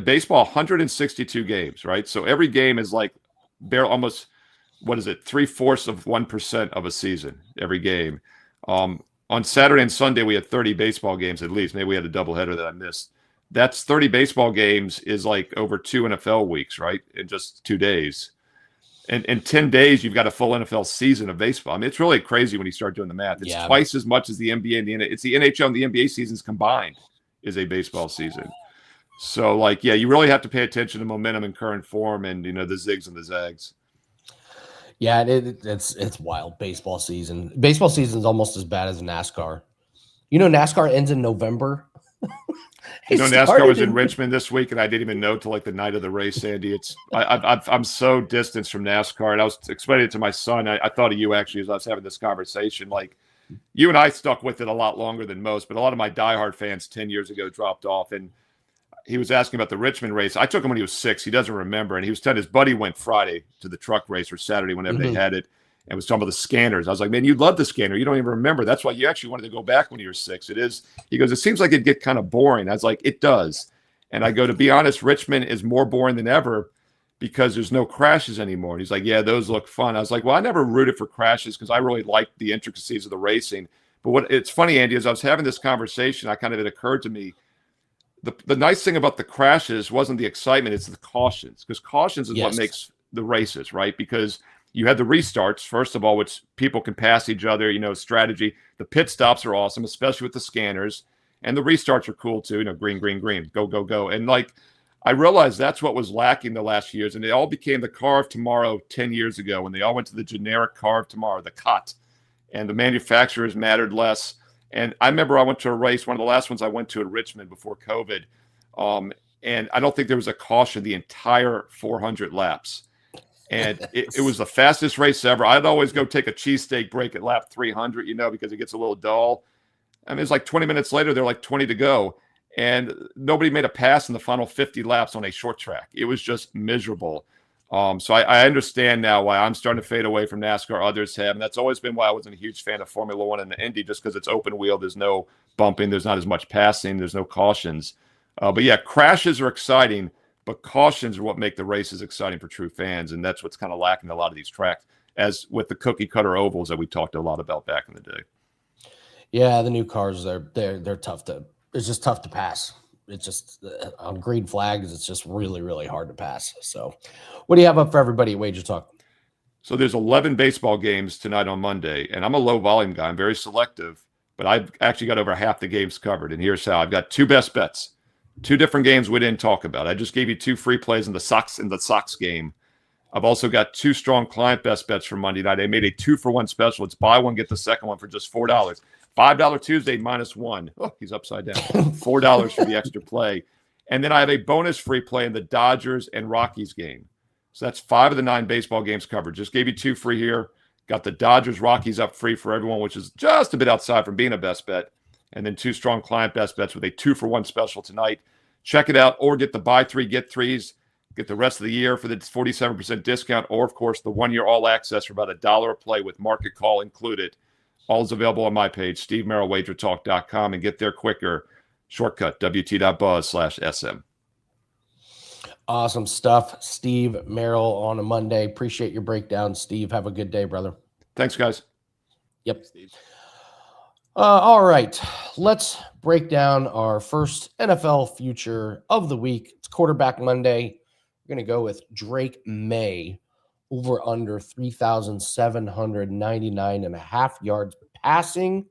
baseball 162 games, right? So every game is like almost 3/4 of 1% of a season every game. On Saturday and Sunday we had 30 baseball games at least. Maybe we had a doubleheader that I missed. That's 30 baseball games is like over 2 NFL weeks, right? In just 2 days. And in 10 days, you've got a full NFL season of baseball. I mean, it's really crazy when you start doing the math. It's twice as much as the NBA and the NHL. It's the NHL and the NBA seasons combined is a baseball season. So, you really have to pay attention to momentum and current form and, the zigs and the zags. Yeah, it's wild. Baseball season. Baseball season is almost as bad as NASCAR. You know, NASCAR ends in November. You know, NASCAR was in Richmond this week, and I didn't even know till like the night of the race, Andy. I'm so distanced from NASCAR, and I was explaining it to my son. I thought of you actually as I was having this conversation. Like, you and I stuck with it a lot longer than most, but a lot of my diehard fans 10 years ago dropped off. And he was asking about the Richmond race. I took him when he was 6. He doesn't remember, and he was telling his buddy went Friday to the truck race or Saturday whenever they had it. And was talking about the scanners. I was like, man, you love the scanner. You don't even remember. That's why you actually wanted to go back when you were 6. It is. He goes, it seems like it'd get kind of boring. I was like, it does. And I go, to be honest, Richmond is more boring than ever because there's no crashes anymore. And he's like, yeah, those look fun. I was like, well, I never rooted for crashes because I really liked the intricacies of the racing. But what it's funny, Andy, as I was having this conversation, it occurred to me, the nice thing about the crashes wasn't the excitement, it's the cautions. Because cautions is what makes the races, right? Because you had the restarts, first of all, which people can pass each other, strategy. The pit stops are awesome, especially with the scanners. And the restarts are cool too, green, green, green, go, go, go. And I realized that's what was lacking the last years. And it all became the car of tomorrow 10 years ago when they all went to the generic car of tomorrow, the COT. And the manufacturers mattered less. And I remember I went to a race, one of the last ones I went to in Richmond before COVID. And I don't think there was a caution the entire 400 laps. And it was the fastest race ever. I'd always go take a cheesesteak break at lap 300, because it gets a little dull. I mean, it's like 20 minutes later, they're like 20 to go. And nobody made a pass in the final 50 laps on a short track. It was just miserable. So I understand now why I'm starting to fade away from NASCAR. Others have. And that's always been why I wasn't a huge fan of Formula One and the Indy, just because it's open wheel. There's no bumping. There's not as much passing. There's no cautions. But yeah, crashes are exciting. But cautions are what make the races exciting for true fans, and that's what's kind of lacking in a lot of these tracks, as with the cookie cutter ovals that we talked a lot about back in the day. Yeah, the new cars, they're tough to. It's just tough to pass. It's just on green flags. It's just really, really hard to pass. So, what do you have up for everybody at Wager Talk? So there's 11 baseball games tonight on Monday, and I'm a low volume guy. I'm very selective, but I've actually got over half the games covered. And here's how: I've got 2 best bets. 2 different games we didn't talk about. I just gave you 2 free plays in the Sox game. I've also got 2 strong client best bets for Monday night. I made a 2-for-1 special. It's buy one, get the second one for just $4. $5 Tuesday -1. Oh, he's upside down. $4 for the extra play. And then I have a bonus free play in the Dodgers and Rockies game. So that's 5 of the 9 baseball games covered. Just gave you 2 free here. Got the Dodgers Rockies up free for everyone, which is just a bit outside from being a best bet. And then 2 strong client best bets with a 2-for-1 special tonight. Check it out, or get the buy 3, get 3s. Get the rest of the year for the 47% discount, or, of course, the 1-year all access for about $1 a play with market call included. All is available on my page, Steve Merril, WagerTalk.com, and get there quicker. Shortcut, wt.buzz/SM. Awesome stuff. Steve Merril on a Monday. Appreciate your breakdown, Steve. Have a good day, brother. Thanks, guys. Yep. All right, let's break down our first NFL future of the week. It's Quarterback Monday. We're going to go with Drake Maye over under 3,799.5 yards passing.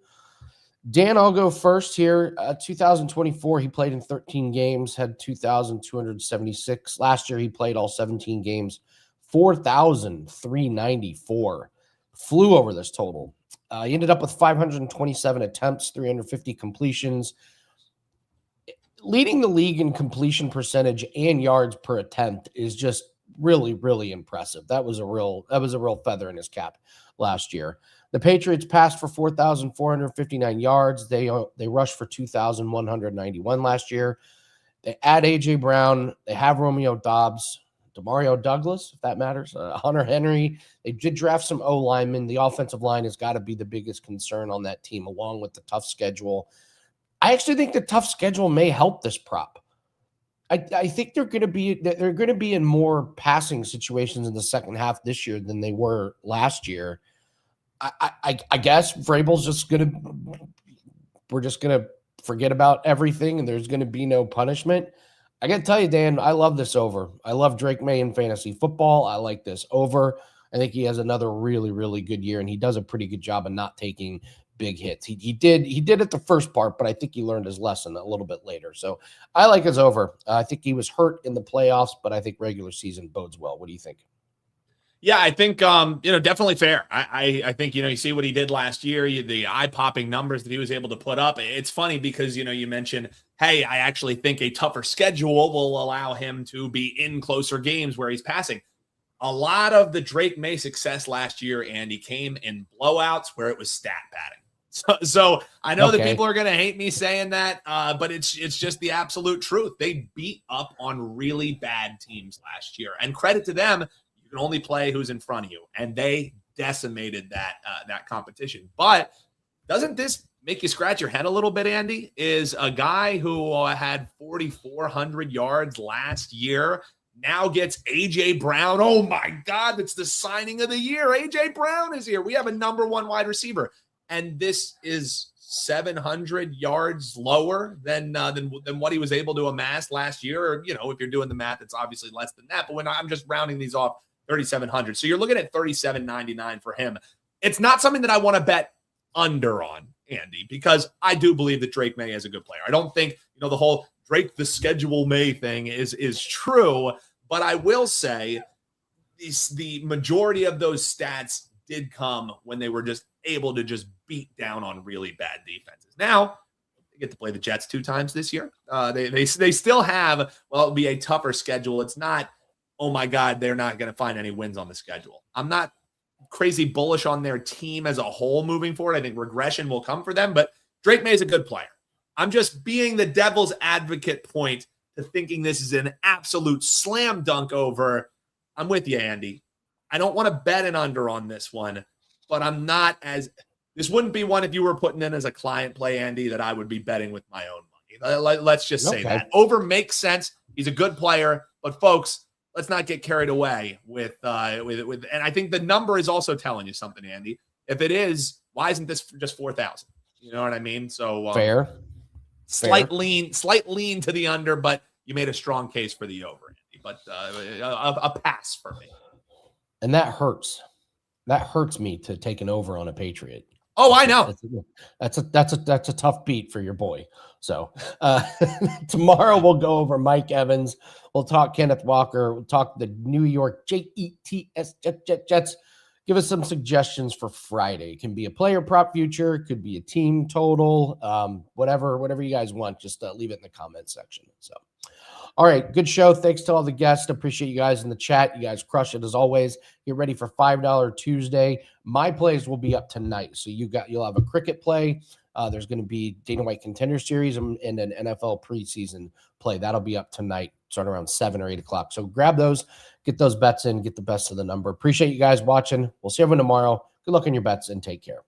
Dan, I'll go first here. 2024, he played in 13 games, had 2,276. Last year, he played all 17 games, 4,394. Flew over this total. He ended up with 527 attempts, 350 completions, leading the league in completion percentage and yards per attempt is just really, really impressive. That was a real feather in his cap last year. The Patriots passed for 4,459 yards. They rushed for 2,191 last year. They add A.J. Brown. They have Romeo Doubs, Demario Douglas, if that matters, Hunter Henry. They did draft some O-linemen. The offensive line has got to be the biggest concern on that team, along with the tough schedule. I actually think the tough schedule may help this prop. I think they're going to be in more passing situations in the second half this year than they were last year. I guess Vrabel's we're just going to forget about everything, and there's going to be no punishment. I got to tell you, Dan, I love this over. I love Drake Maye in fantasy football. I like this over. I think he has another really, really good year, and he does a pretty good job of not taking big hits. He did it the first part, but I think he learned his lesson a little bit later. So I like his over. I think he was hurt in the playoffs, but I think regular season bodes well. What do you think? Yeah, I think definitely fair. I think you see what he did last year, the eye-popping numbers that he was able to put up. It's funny because you mentioned, hey, I actually think a tougher schedule will allow him to be in closer games where he's passing. A lot of the Drake Maye success last year, Andy, came in blowouts where it was stat padding. So I know that people are going to hate me saying that, but it's just the absolute truth. They beat up on really bad teams last year, and credit to them. You can only play who's in front of you, and they decimated that competition. But doesn't this make you scratch your head a little bit, Andy? Is a guy who had 4,400 yards last year now gets A.J. Brown. Oh, my God, it's the signing of the year. A.J. Brown is here. We have a number one wide receiver, and this is 700 yards lower than what he was able to amass last year. Or, if you're doing the math, it's obviously less than that. But when I'm just rounding these off, 3,700. So you're looking at 3,799 for him. It's not something that I want to bet under on, Andy, because I do believe that Drake Maye is a good player. I don't think, the whole Drake the schedule May thing is true, but I will say the majority of those stats did come when they were just able to just beat down on really bad defenses. Now, they get to play the Jets 2 times this year. They still have, it'll be a tougher schedule. It's not, oh my God, they're not going to find any wins on the schedule. I'm not crazy bullish on their team as a whole moving forward. I think regression will come for them, but Drake Maye is a good player. I'm just being the devil's advocate point to thinking this is an absolute slam dunk over. I'm with you, Andy. I don't want to bet an under on this one, but I'm not this wouldn't be one if you were putting in as a client play, Andy, that I would be betting with my own money. Let's just say that. Over makes sense. He's a good player, but folks, let's not get carried away with, and I think the number is also telling you something, Andy. If it is, why isn't this just 4,000? You know what I mean? So fair. Slight lean to the under, but you made a strong case for the over, Andy. But a pass for me. And that hurts. That hurts me to take an over on a Patriot. Oh, I know. That's a tough beat for your boy. So tomorrow we'll go over Mike Evans. We'll talk Kenneth Walker. We'll talk the New York Jets. Give us some suggestions for Friday. It can be a player prop future. It could be a team total. Whatever you guys want. Just leave it in the comments section. So, all right, good show. Thanks to all the guests. Appreciate you guys in the chat. You guys crush it as always. Get ready for $5 Tuesday. My plays will be up tonight, so you'll have a cricket play. There's going to be Dana White Contender Series and an NFL preseason play. That'll be up tonight, starting around 7 or 8 o'clock. So grab those, get those bets in, get the best of the number. Appreciate you guys watching. We'll see everyone tomorrow. Good luck on your bets and take care.